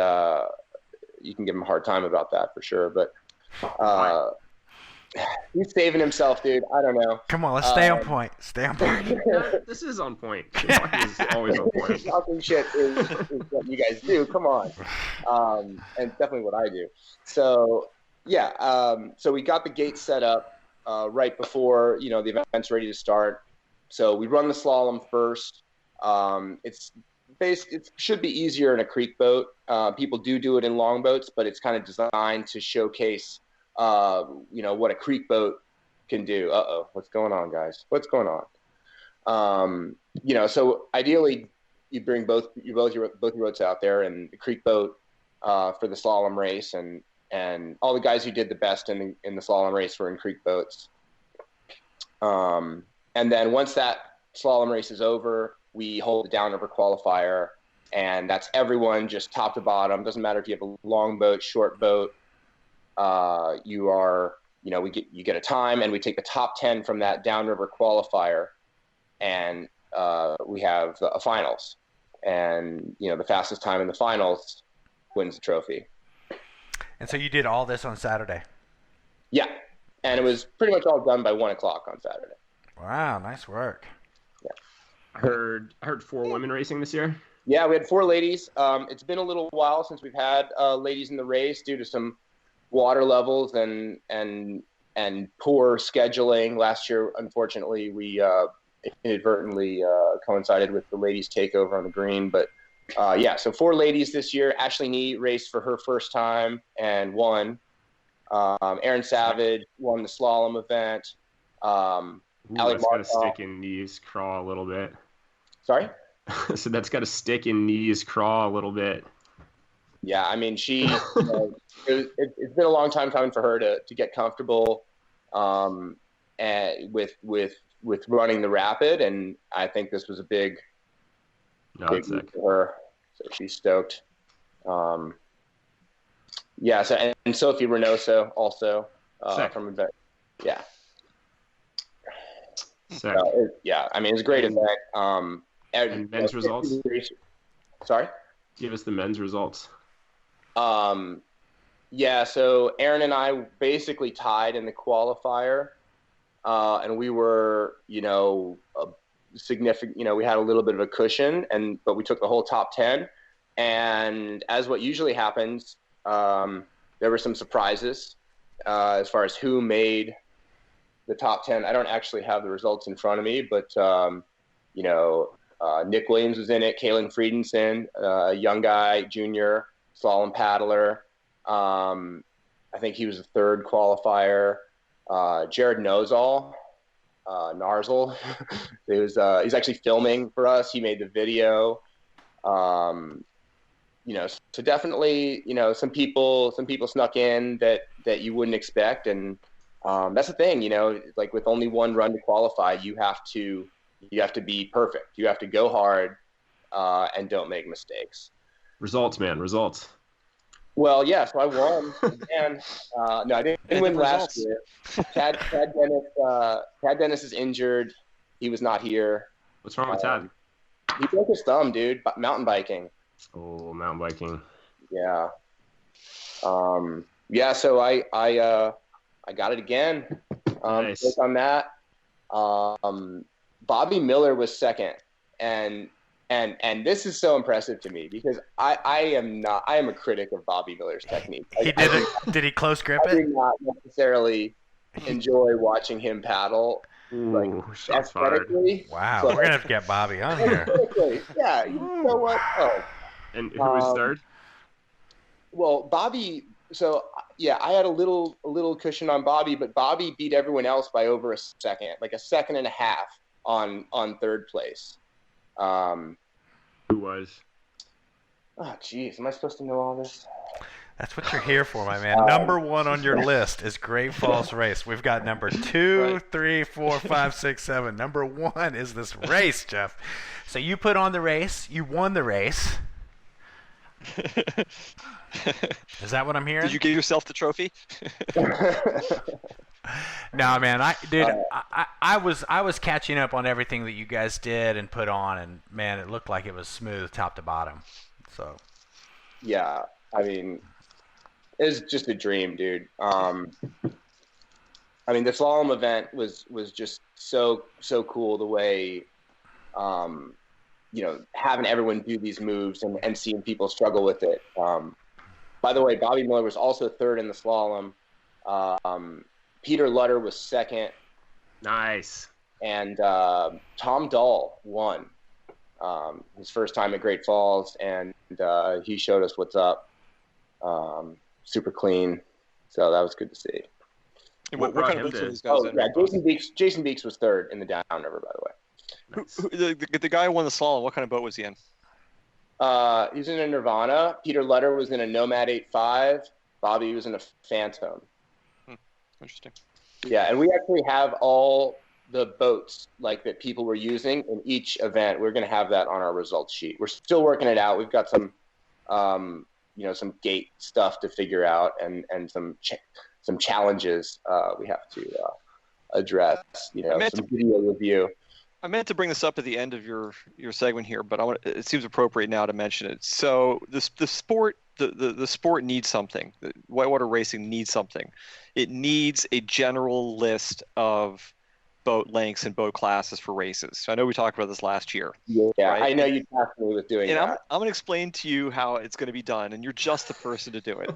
S6: you can give him a hard time about that for sure, but he's saving himself, dude. I don't know.
S2: Come on, let's stay on point. Stay on point.
S3: Yeah, this is on point. Talking is always on point.
S6: Talking shit is what you guys do. Come on. And definitely what I do. So, yeah. So we got the gates set up right before, the event's ready to start. So we run the slalom first. It should be easier in a creek boat. People do it in longboats, but it's kind of designed to showcase what a creek boat can do. What's going on, guys? What's going on? So ideally you bring both your boats out there, and the creek boat for the slalom race, and all the guys who did the best in the slalom race were in creek boats. And then once that slalom race is over, we hold the downriver qualifier, and that's everyone just top to bottom. Doesn't matter if you have a long boat, short boat. You get a time, and we take the top 10 from that downriver qualifier, and we have a finals, and the fastest time in the finals wins the trophy.
S2: And so you did all this on Saturday?
S6: Yeah, and it was pretty much all done by 1:00 on Saturday.
S2: Wow, nice work.
S6: Yeah.
S3: I heard 4 women racing this year.
S6: Yeah, we had 4 ladies. It's been a little while since we've had ladies in the race due to some water levels and poor scheduling. Last year, unfortunately, we inadvertently coincided with the ladies' takeover on the green. But so 4 ladies this year. Ashley Nee raced for her first time and won. Erin Savage won the slalom event.
S3: That's got to stick in Nee's craw a little bit.
S6: Sorry?
S3: So that's got to stick in Nee's craw a little bit.
S6: Yeah, I mean, she. It's been a long time coming for her to get comfortable, and with running the rapid, and I think this was a big
S3: sick
S6: for her. So she's stoked. So and Sophie Reynoso also from event. Yeah.
S3: Sick.
S6: I mean, it's a great event.
S3: And men's results.
S6: Sorry.
S3: Give us the men's results.
S6: So Aaron and I basically tied in the qualifier, and we were, significant. We had a little bit of a cushion, but we took the whole top 10. And as what usually happens, there were some surprises as far as who made the top 10. I don't actually have the results in front of me, but Nick Williams was in it. Kalen Friedenson, a young guy, junior, slalom paddler. I think he was the 3rd qualifier. Jared Nozal, Narzal, he's actually filming for us. He made the video. So definitely, some people snuck in that you wouldn't expect, and that's the thing, like with only one run to qualify, you have to be perfect. You have to go hard and don't make mistakes.
S3: Results, man. Results.
S6: Well, yeah, so I won. And no, I didn't win last year. Tad Dennis is injured. He was not here.
S3: What's wrong with Tad?
S6: He broke his thumb, dude. Mountain biking.
S3: Oh, mountain biking.
S6: Yeah. So I got it again.
S3: Nice.
S6: On that. Bobby Miller was second, and this is so impressive to me because I am a critic of Bobby Miller's technique.
S2: Did he close grip
S6: I do not necessarily enjoy watching him paddle.
S3: Ooh, shots fired.
S6: aesthetically.
S2: Wow,
S6: So-
S2: we're gonna have to get Bobby on here.
S6: Aesthetically, yeah, you know what? Oh,
S3: And who was third?
S6: well, Bobby. So yeah, I had a little cushion on Bobby, but Bobby beat everyone else by over a second, like a second and a half on third place.
S3: Who was?
S6: Oh, geez, am I supposed to know all this?
S2: That's what you're here for, my man. Number 1 on your list is Great Falls Race. We've got number 2, 3, 4, 5, 6, 7. Number 1 is this race, Geoff. So you put on the race. You won the race. Is that what I'm hearing?
S4: Did you give yourself the trophy?
S2: No, man. I was catching up on everything that you guys did and put on, and man, it looked like it was smooth top to bottom. So.
S6: Yeah, I mean, it was just a dream, dude. I mean, the slalom event was just so cool. The way, having everyone do these moves and seeing people struggle with it. By the way, Bobby Miller was also third in the slalom. Peter Lutter was second.
S3: Nice.
S6: And Tom Dahl won. His first time at Great Falls, and he showed us what's up. Super clean, so that was good to see.
S4: And what kind of boats are these guys in?
S6: Yeah, Jason Beeks was third in the downriver, by the way.
S3: Nice.
S4: The guy who won the slalom, what kind of boat was he in?
S6: He was in a Nirvana. Peter Lutter was in a Nomad 8.5. Bobby was in a Phantom.
S4: Interesting.
S6: Yeah, and we actually have all the boats like that people were using in each event. We're going to have that on our results sheet. We're still working it out. We've got some, some gate stuff to figure out and some challenges we have to address. Some video review.
S4: I meant to bring this up at the end of your segment here, but it seems appropriate now to mention it. So the sport needs something. The whitewater racing needs something. It needs a general list of boat lengths and boat classes for races. So I know we talked about this last year.
S6: Yeah,
S4: right?
S6: I know you tasked me with doing
S4: and
S6: that.
S4: I'm going to explain to you how it's going to be done, and you're just the person to do it.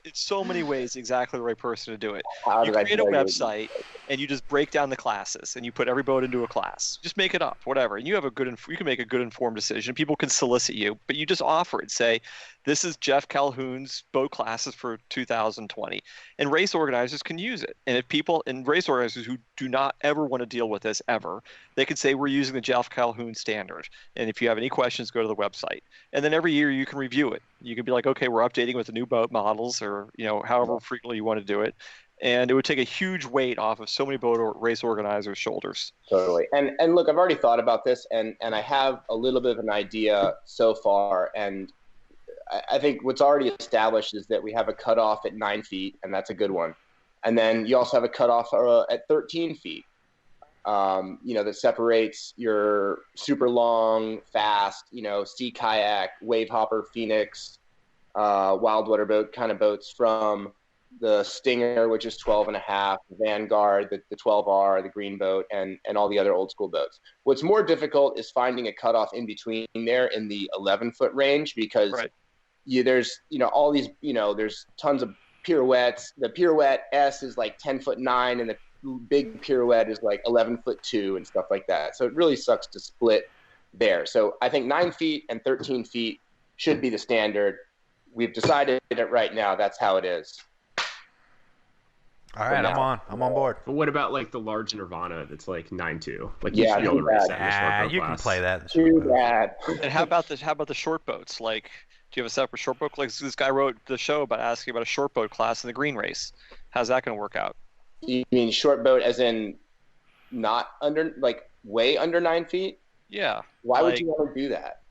S4: In so many ways, exactly the right person to do it. You create a website, and you just break down the classes, and you put every boat into a class. Just make it up, whatever. And you can make a good informed decision. People can solicit you, but you just offer it. Say, this is Geoff Calhoun's boat classes for 2020. And race organizers can use it. And if people and race organizers who do not ever want to deal with this ever, they can say, we're using the Geoff Calhoun standard. And if you have any questions, go to the website. And then every year you can review it. You can be like, okay, we're updating with the new boat models, or however frequently you want to do it. And it would take a huge weight off of so many boat or race organizers' shoulders.
S6: Totally. And look, I've already thought about this, and I have a little bit of an idea so far. And I think what's already established is that we have a cutoff at 9 feet, and that's a good one. And then you also have a cutoff at 13 feet, that separates your super long, fast, sea kayak, wave hopper, Phoenix, wild water boat kind of boats from the Stinger, which is 12.5, Vanguard, the 12R, the Green Boat, and all the other old school boats. What's more difficult is finding a cutoff in between there in the 11-foot range, because there's all these there's tons of pirouettes. The pirouette S is like 10'9", and the big pirouette is like 11'2" and stuff like that. So it really sucks to split there. So I think 9 feet and 13 feet should be the standard. We've decided it right now. That's how it is.
S2: All right, I'm on board.
S3: But what about like the large Nirvana that's like 9.2? Like
S6: Yeah,
S3: you should be able to race that in the short boat
S2: you can
S3: class.
S2: play that.
S6: Too bad.
S4: And how about the short boats? Like, do you have a separate short boat? Like this guy wrote the show about asking about a short boat class in the green race. How's that going to work out?
S6: You mean short boat as in not under, like way under 9 feet?
S4: Yeah.
S6: Why would you want to do that?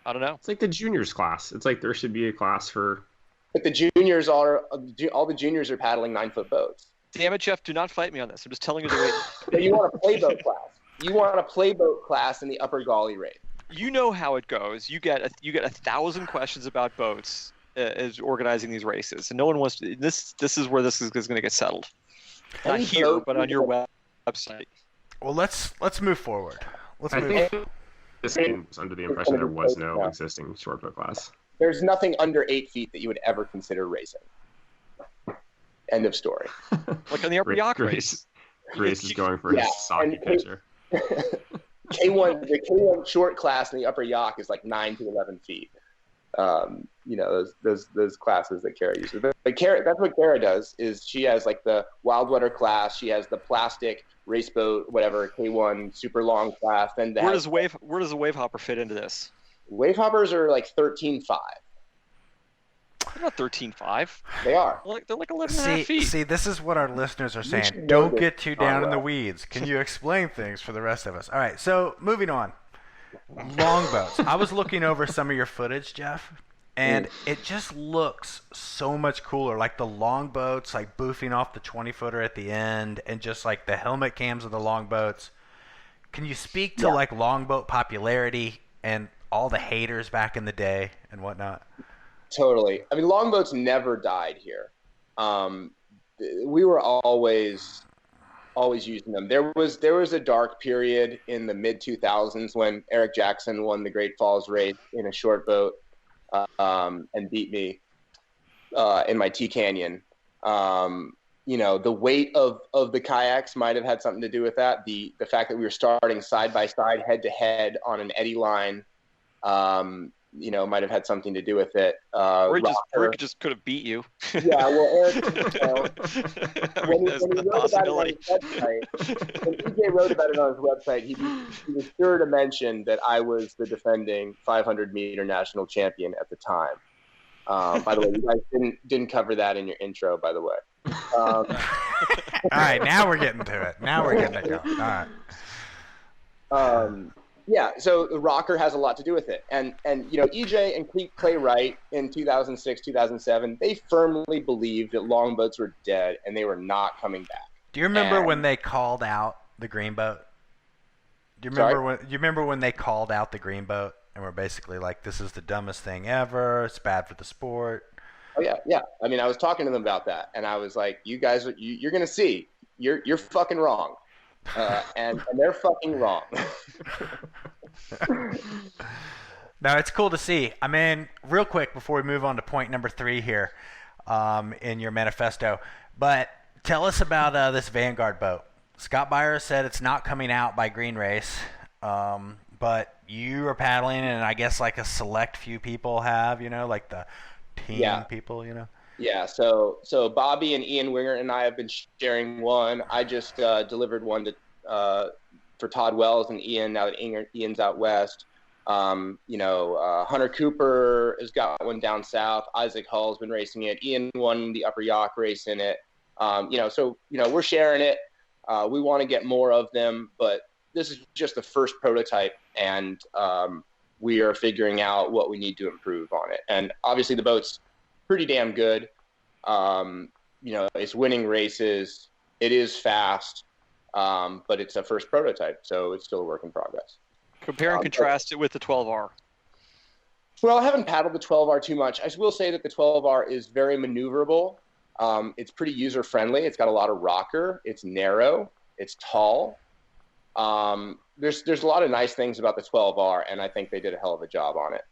S4: I don't know.
S3: It's like the juniors class. It's like there should be a class for.
S6: But the juniors all the juniors are paddling 9-foot boats.
S4: Damn it, Geoff! Do not fight me on this. I'm just telling you the way.
S6: But you want a playboat class. You want a playboat class in the upper Gauley race.
S4: You know how it goes. You get 1,000 questions about boats as organizing these races, and no one wants to. This is where this is going to get settled. Not here, but on your website.
S2: Well, let's move forward.
S3: I think this game was under the impression there was no existing short boat class.
S6: There's nothing under 8 feet that you would ever consider racing. End of story.
S4: Like on the upper yacht race.
S3: Grace is going for
S6: Yeah,
S3: his sake
S6: and-
S3: picture.
S6: the K1 short class in the upper yacht is like 9 to 11 feet. You know, those classes that Kara uses. But Kara, that's what Kara does. Is she has like the wild water class. She has the plastic race boat, whatever K1 super long class. Then
S4: Where does the wave hopper fit into this?
S6: wave hoppers are like 13.5.
S4: They're not 13.5.
S6: They are.
S4: They're like 11 and a half feet.
S2: See, this is what our listeners are saying.
S6: should know
S2: Don't
S6: this,
S2: get too down in the
S6: Conrad.
S2: weeds. Can you explain things for the rest of us? All right, so moving on. Longboats. I was looking over some of your footage, Geoff, and it just looks so much cooler. Like the longboats, like boofing off the 20-footer at the end, and just like the helmet cams of the longboats. Can you speak to like longboat popularity and all the haters back in the day and whatnot?
S6: Totally. I mean, longboats never died here. We were always using them. There was a dark period in the mid 2000s when Eric Jackson won the Great Falls race in a short boat and beat me in my T Canyon. You know, the weight of the kayaks might have had something to do with that. The fact that we were starting side by side, head to head on an eddy line. You know, might have had something to do with it.
S4: Or he just could have beat you.
S6: Yeah, well, Eric, when
S4: There's
S6: he
S4: the
S6: wrote about it on
S4: possibility.
S6: his website, when EJ wrote about it on his website, he was sure to mention that I was the defending 500-meter national champion at the time. By the way, you guys didn't cover that in your intro, by the way.
S2: All right, now we're getting to it. Now we're getting it going. All right.
S6: Yeah, so the rocker has a lot to do with it. And you know, EJ and Clay Wright in 2006, 2007, they firmly believed that longboats were dead and they were not coming back.
S2: Do you remember when they called out the green boat? Do you remember when they called out the green boat and were basically like, "This is the dumbest thing ever. It's bad for the sport."
S6: Oh yeah. I mean, I was talking to them about that, and I was like, "You guys, you're gonna see, you're fucking wrong." And they're fucking wrong.
S2: No, it's cool to see. I mean, real quick before we move on to point number 3 here in your manifesto, but tell us about this Vanguard boat. Scott Byers said it's not coming out by Green Race, but you are paddling, and I guess like a select few people have, you know, like the team people, you know.
S6: Yeah, so Bobby and Ian Winger and I have been sharing one. I just delivered one to for Todd Wells and Ian now that Ian's out west. You know, Hunter Cooper has got one down south. Isaac Hall's been racing it. Ian won the Upper Yacht race in it. You know, so you know we're sharing it. We want to get more of them, but this is just the first prototype, and we are figuring out what we need to improve on it. And obviously the boat's pretty damn good. You know, it's winning races. It is fast, but it's a first prototype, so it's still a work in progress.
S4: Compare and contrast it with the 12R.
S6: Well, I haven't paddled the 12R too much. I will say that the 12R is very maneuverable. It's pretty user-friendly. It's got a lot of rocker. It's narrow. It's tall. There's a lot of nice things about the 12R, and I think they did a hell of a job on it.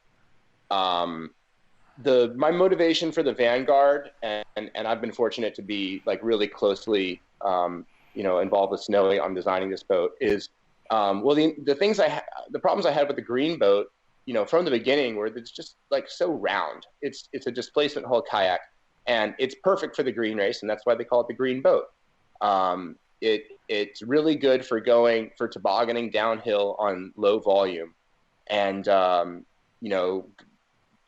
S6: My motivation for the Vanguard, and I've been fortunate to be like really closely, you know, involved with Snowy on designing this boat is, well, the problems I had with the green boat, you know, from the beginning were it's just like so round. It's a displacement hull kayak, and it's perfect for the green race, and that's why they call it the green boat. It's really good for tobogganing downhill on low volume, and you know,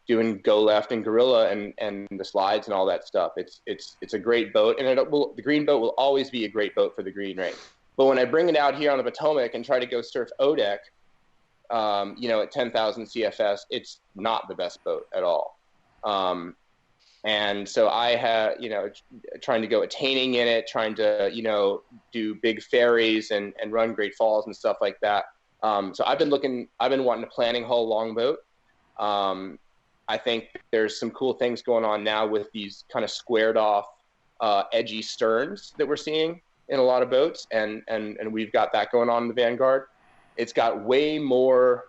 S6: doing go left and gorilla and the slides and all that stuff. It's a great boat, and the green boat will always be a great boat for the green race. But when I bring it out here on the Potomac and try to go surf ODEC, you know, at 10,000 CFS, it's not the best boat at all. And so I had, you know, trying to go attaining in it, trying to, you know, do big ferries and run Great Falls and stuff like that. So I've been wanting a planning hull longboat. I think there's some cool things going on now with these kind of squared off, edgy sterns that we're seeing in a lot of boats. And we've got that going on in the Vanguard. It's got way more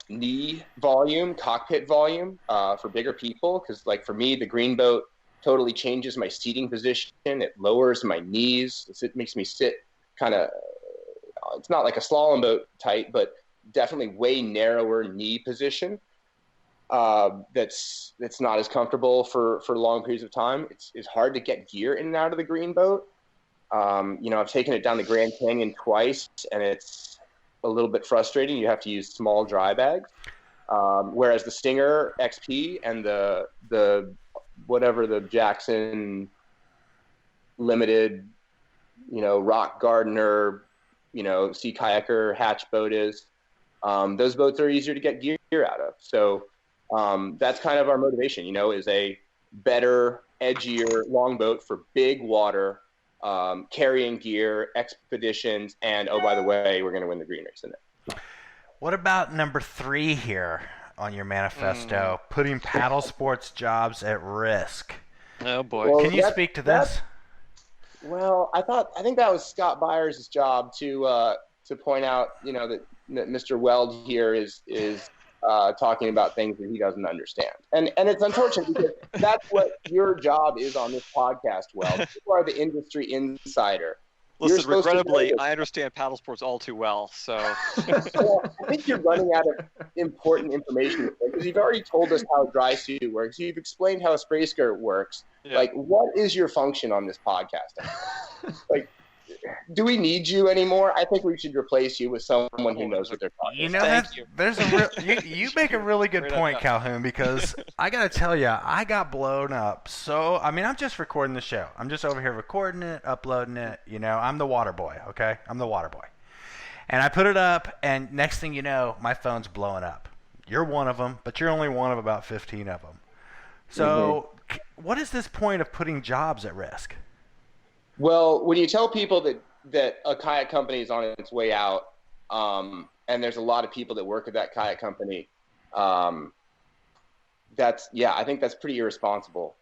S6: knee volume, cockpit volume, for bigger people. Cause like for me, the green boat totally changes my seating position. It lowers my knees. It makes me sit kind of, it's not like a slalom boat tight, but definitely way narrower knee position. That's not as comfortable for long periods of time. It's hard to get gear in and out of the green boat. I've taken it down the Grand Canyon twice, and it's a little bit frustrating. You have to use small dry bags. Whereas the Stinger XP and the whatever the Jackson Limited, Rock Gardener, Sea Kayaker hatch boat is, those boats are easier to get gear out of. So that's kind of our motivation, is a better, edgier longboat for big water, carrying gear, expeditions, and oh, by the way, we're going to win the green race in it.
S2: What about number 3 here on your manifesto? Putting paddle sports jobs at risk.
S4: Oh boy!
S2: Well, can you speak to this?
S6: Well, I think that was Scott Byers' job to point out, that Mr. Weld here is talking about things that he doesn't understand, and it's unfortunate because that's what your job is on this podcast. Weld, you are the industry insider.
S4: Listen, regrettably, I understand paddle sports all too well, so.
S6: Well, I think you're running out of important information because you've already told us how dry suit works. You've explained how a spray skirt works. Yeah. Like, what is your function on this podcast? Like, do we need you anymore? I think we should replace you with someone who knows what they're talking about.
S2: You make a really good point, Calhoun, because I got to tell you, I got blown up. So, I'm just recording the show. I'm just over here recording it, uploading it. I'm the water boy, okay? I'm the water boy. And I put it up, and next thing you know, my phone's blowing up. You're one of them, but you're only one of about 15 of them. So, what is this point of putting jobs at risk?
S6: Well, when you tell people that a kayak company is on its way out, and there's a lot of people that work at that kayak company, I think that's pretty irresponsible.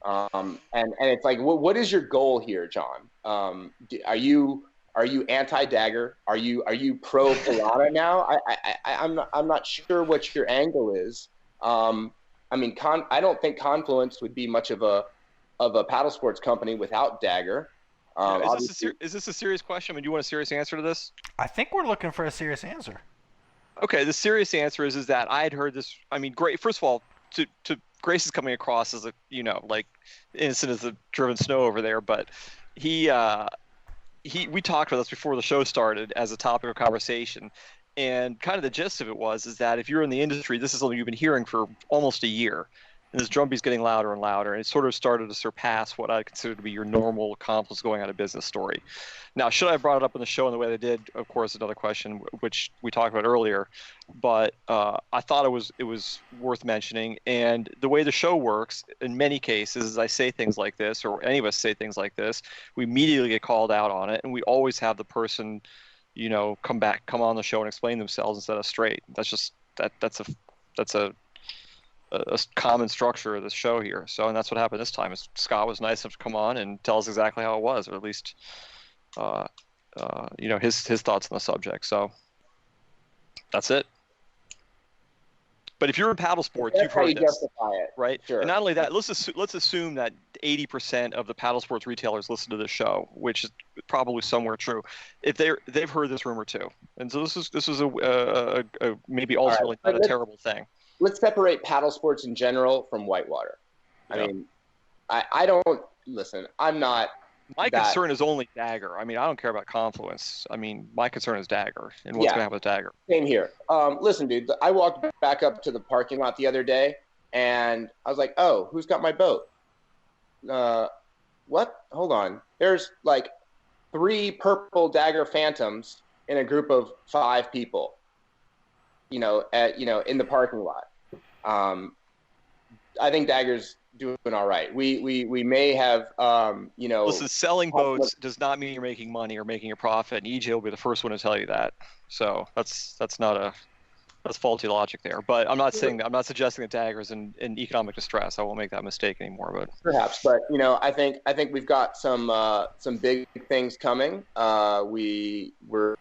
S6: And it's like, what is your goal here, John? Are you anti-Dagger? Are you pro Piranha now? I'm not sure what your angle is. I don't think Confluence would be much of a paddle sports company without Dagger.
S4: Is this a serious question? Do you want a serious answer to this?
S2: I think we're looking for a serious answer.
S4: Okay, the serious answer is that I had heard this. Great. First of all, to Grace is coming across as innocent as the driven snow over there, but we talked about this before the show started as a topic of conversation, and kind of the gist of it is that if you're in the industry, this is something you've been hearing for almost a year. And this drumbeat's getting louder and louder, and it sort of started to surpass what I consider to be your normal Confluence going out of business story. Now, should I have brought it up on the show in the way they did? Of course, another question, which we talked about earlier. But I thought it was worth mentioning. And the way the show works, in many cases, is I say things like this, or any of us say things like this, we immediately get called out on it, and we always have the person, come on the show and explain themselves instead of straight. That's a common structure of the show here. So, and that's what happened this time. Scott was nice enough to come on and tell us exactly how it was, or at least, his thoughts on the subject. So that's it. But if you're in paddle sports, you've heard this, right? Sure. And not only that, let's assume that 80% of the paddle sports retailers listen to this show, which is probably somewhere true. If they've heard this rumor too, and so this is a maybe ultimately not a terrible thing.
S6: Let's separate paddle sports in general from whitewater. Yep. I don't listen. I'm not.
S4: My concern is only Dagger. I don't care about Confluence. My concern is Dagger and what's going to happen with Dagger.
S6: Same here. Listen, dude. I walked back up to the parking lot the other day, and I was like, "Oh, who's got my boat?" What? Hold on. There's like 3 purple Dagger Phantoms in a group of 5 people. In the parking lot. I think Dagger's doing all right. We may have,
S4: Listen, selling boats does not mean you're making money or making a profit, and EJ will be the first one to tell you that. So that's faulty logic there. But I'm not suggesting that Dagger's in economic distress. I won't make that mistake anymore. But
S6: perhaps. But I think we've got some big things coming. We're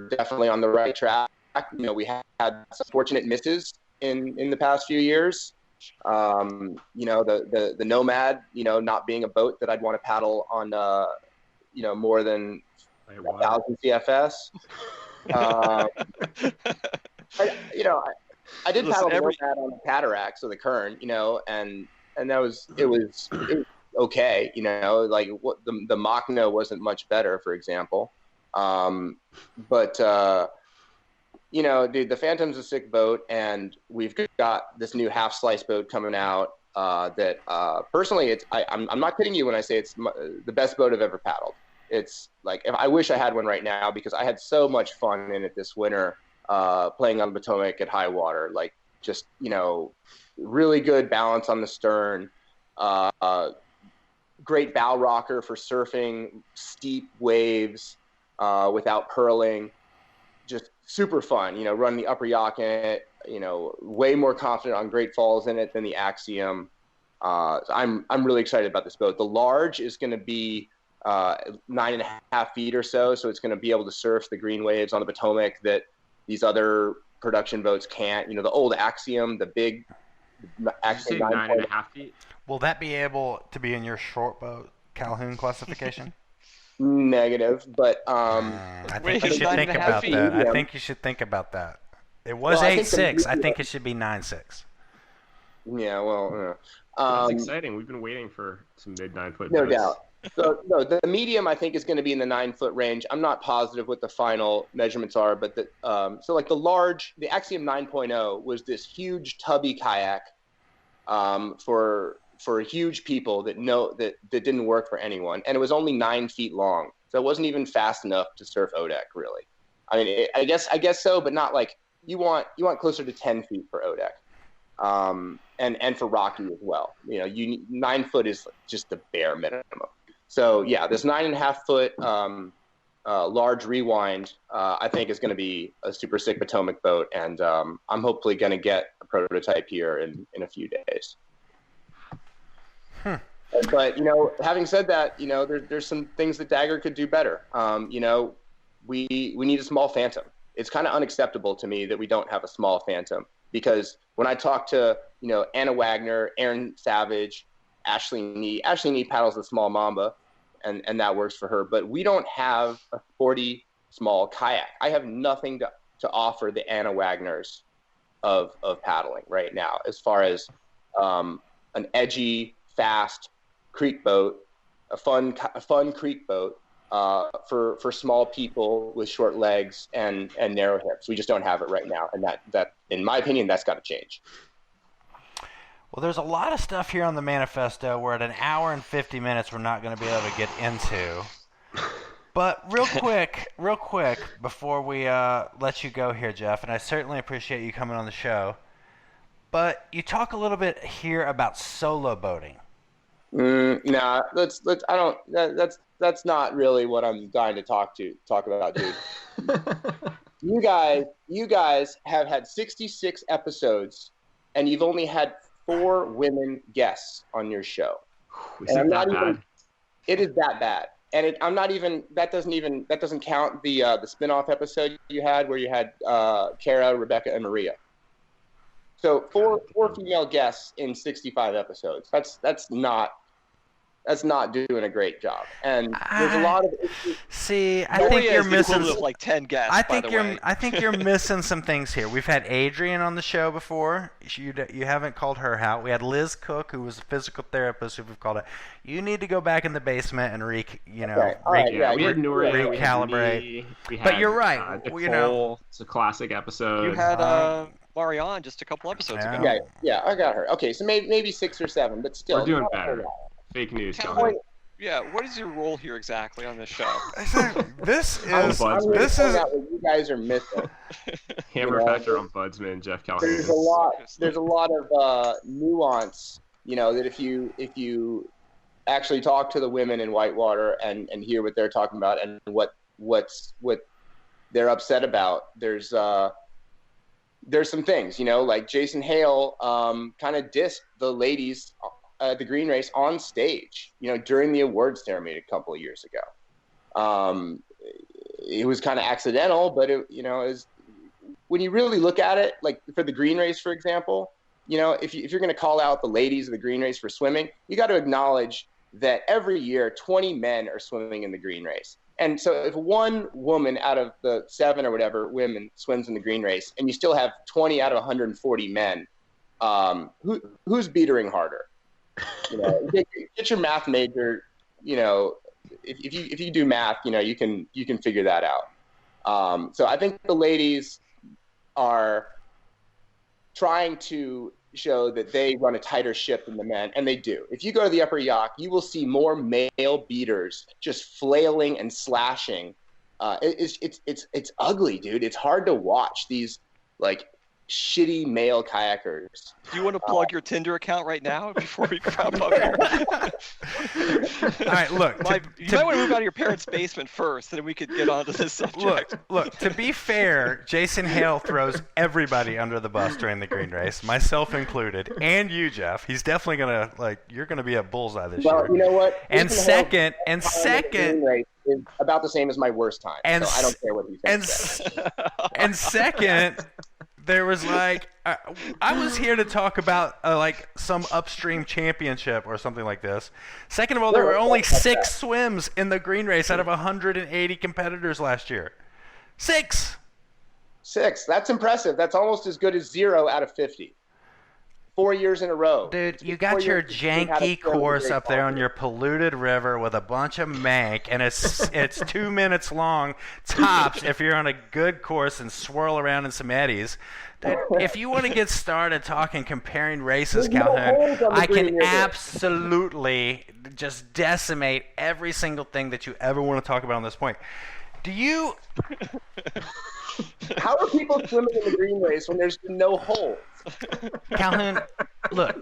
S6: definitely on the right track. We had some fortunate misses in the past few years. The Nomad, not being a boat that I'd want to paddle on, more than
S3: Like,
S6: 1,000 CFS. I did
S4: Listen,
S6: paddle more than that on the cataract, so the current, and that it was okay, like what the Machno wasn't much better, for example. But dude, the Phantom's a sick boat, and we've got this new half slice boat coming out that personally, I'm not kidding you when I say it's the best boat I've ever paddled. It's like, I wish I had one right now, because I had so much fun in it this winter, playing on the Potomac at high water, like just, really good balance on the stern, great bow rocker for surfing steep waves without purling, just super fun, run the upper yacht in it, way more confident on Great Falls in it than the Axiom. So I'm really excited about this boat. The large is going to be 9.5 feet or so it's going to be able to surf the green waves on the Potomac that these other production boats can't. The old Axiom, the big
S3: Axiom 9.5 feet.
S2: Will that be able to be in your short boat Calhoun classification?
S6: Negative, but
S2: I think you should think about that. I think you should think about that. It was 8.6. I think it should be 9.6.
S6: Yeah, well,
S3: that's exciting. We've been waiting for some mid 9 foot.
S6: No
S3: boats.
S6: doubt. So no, the medium I think is going to be in the 9 foot range. I'm not positive what the final measurements are, but so like the Axiom 9.0 was this huge tubby kayak for huge people that didn't work for anyone, and it was only 9 feet long, so it wasn't even fast enough to surf ODEC really. I mean, I guess so, but not like you want closer to 10 feet for ODEC, and for Rocky as well. 9 foot is just the bare minimum. So yeah, this 9.5 foot large rewind, I think is going to be a super sick Potomac boat, and I'm hopefully going to get a prototype here in a few days. But having said that, there's some things that Dagger could do better. We need a small Phantom. It's kind of unacceptable to me that we don't have a small Phantom, because when I talk to Anna Wagner, Aaron Savage, Ashley Nee paddles the small Mamba, and that works for her. But we don't have a sporty small kayak. I have nothing to offer the Anna Wagners of paddling right now, as far as an edgy, fast creek boat, a fun creek boat for small people with short legs and narrow hips. We just don't have it right now, and that in my opinion, that's got to change.
S2: Well, there's a lot of stuff here on the manifesto where at an hour and 50 minutes we're not going to be able to get into. But real quick, before we let you go here, Geoff, and I certainly appreciate you coming on the show, but you talk a little bit here about solo boating.
S6: Nah, that's not really what I'm dying to talk about, dude. You guys have had 66 episodes, and you've only had 4 women guests on your show.
S3: And I'm not even.
S6: It is that bad, and I'm not even. That doesn't count the spin-off episode you had where you had Kara, Rebecca, and Maria. So four female guests in 65 episodes. That's not doing a great job. And there's a lot of issues.
S2: See, I think you're missing
S4: like 10 guests.
S2: I think you're missing some things here. We've had Adrian on the show before. You haven't called her out. We had Liz Cook, who was a physical therapist, who we've called it. You need to go back in the basement and
S3: we had Nuria,
S2: recalibrate. But you're right.
S3: It's a classic episode.
S4: You had Marianne just a couple episodes ago.
S6: Okay, yeah, I got her. Okay, so maybe 6 or 7, but still.
S3: We're doing better. Fake news.
S4: Yeah, what is your role here exactly on this show?
S2: This is
S6: you guys are missing.
S3: Hammer factor on Budsman, Geoff Calhoun.
S6: There's a lot of nuance. That if you actually talk to the women in Whitewater and hear what they're talking about and what they're upset about, there's some things, like Jason Hale kind of dissed the ladies the green race on stage, during the awards ceremony a couple of years ago. It was kind of accidental, but it is when you really look at it, like for the green race, for example, if you're going to call out the ladies of the green race for swimming, you got to acknowledge that every year 20 men are swimming in the green race. And so if one woman out of the 7 or whatever women swims in the green race, and you still have 20 out of 140 men, who's beatering harder? Get your math major. If you do math, you can figure that out. So I think the ladies are trying to show that they run a tighter ship than the men, and they do. If you go to the upper Yacht, you will see more male beaters just flailing and slashing. It's ugly, dude. It's hard to watch these shitty male kayakers.
S4: Do you want to plug your Tinder account right now before we wrap up here?
S2: All right, look.
S4: You might want to move out of your parents' basement first, and then we could get onto this subject.
S2: Look. To be fair, Jason Hale throws everybody under the bus during the green race, myself included, and you, Geoff. He's definitely gonna you're gonna be a bullseye this year.
S6: Well, you know what?
S2: And second,
S6: is about the same as my worst time.
S2: And
S6: so I don't care what he thinks.
S2: And second. There was I was here to talk about some upstream championship or something like this. Second of all, there were only 6 swims in the green race out of 180 competitors last year. 6.
S6: That's impressive. That's almost as good as 0 out of 50. 4 years in a row.
S2: Dude, you got your janky course up there on your polluted river with a bunch of mank, and it's 2 minutes long tops if you're on a good course and swirl around in some eddies. Dude, if you want to get started comparing races, Calhoun, I can absolutely just decimate every single thing that you ever want to talk about on this point. Do you...
S6: How are people swimming in the green race when there's no holes?
S2: Calhoun, look.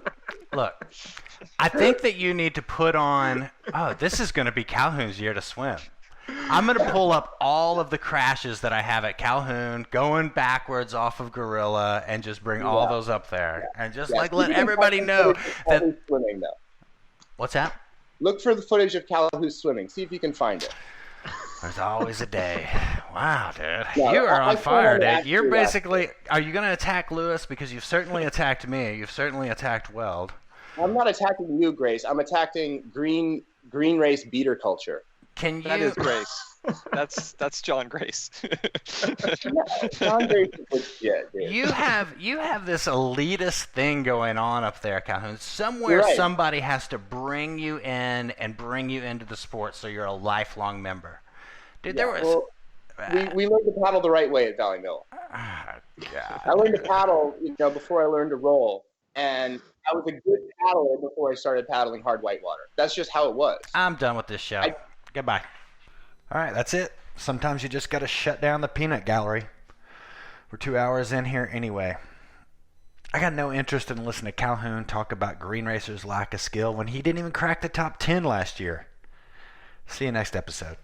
S2: I think that you need to put on. Oh, this is going to be Calhoun's year to swim. I'm going to pull up all of the crashes that I have at Calhoun, going backwards off of Gorilla, and just bring all those up there, and just let everybody know that.
S6: Swimming, though.
S2: What's that?
S6: Look for the footage of Calhoun swimming. See if you can find it.
S2: There's always a day. Wow, dude. You are on fire, dude. You're basically... Are you going to attack Lewis? Because you've certainly attacked me. You've certainly attacked Weld.
S6: I'm not attacking you, Grace. I'm attacking green race beater culture.
S4: That is Grace. That's John Grace.
S6: John Grace is shit, dude.
S2: You have this elitist thing going on up there, Calhoun. Somewhere somebody has to bring you in and bring you into the sport so you're a lifelong member. Dude, there was...
S6: Well, we learned to paddle the right way at Valley Mill.
S2: God.
S6: I learned to paddle, before I learned to roll. And I was a good paddler before I started paddling hard whitewater. That's just how it was.
S2: I'm done with this show. Goodbye. All right, that's it. Sometimes you just got to shut down the peanut gallery. We're 2 hours in here anyway. I got no interest in listening to Calhoun talk about green racers' lack of skill when he didn't even crack the top 10 last year. See you next episode.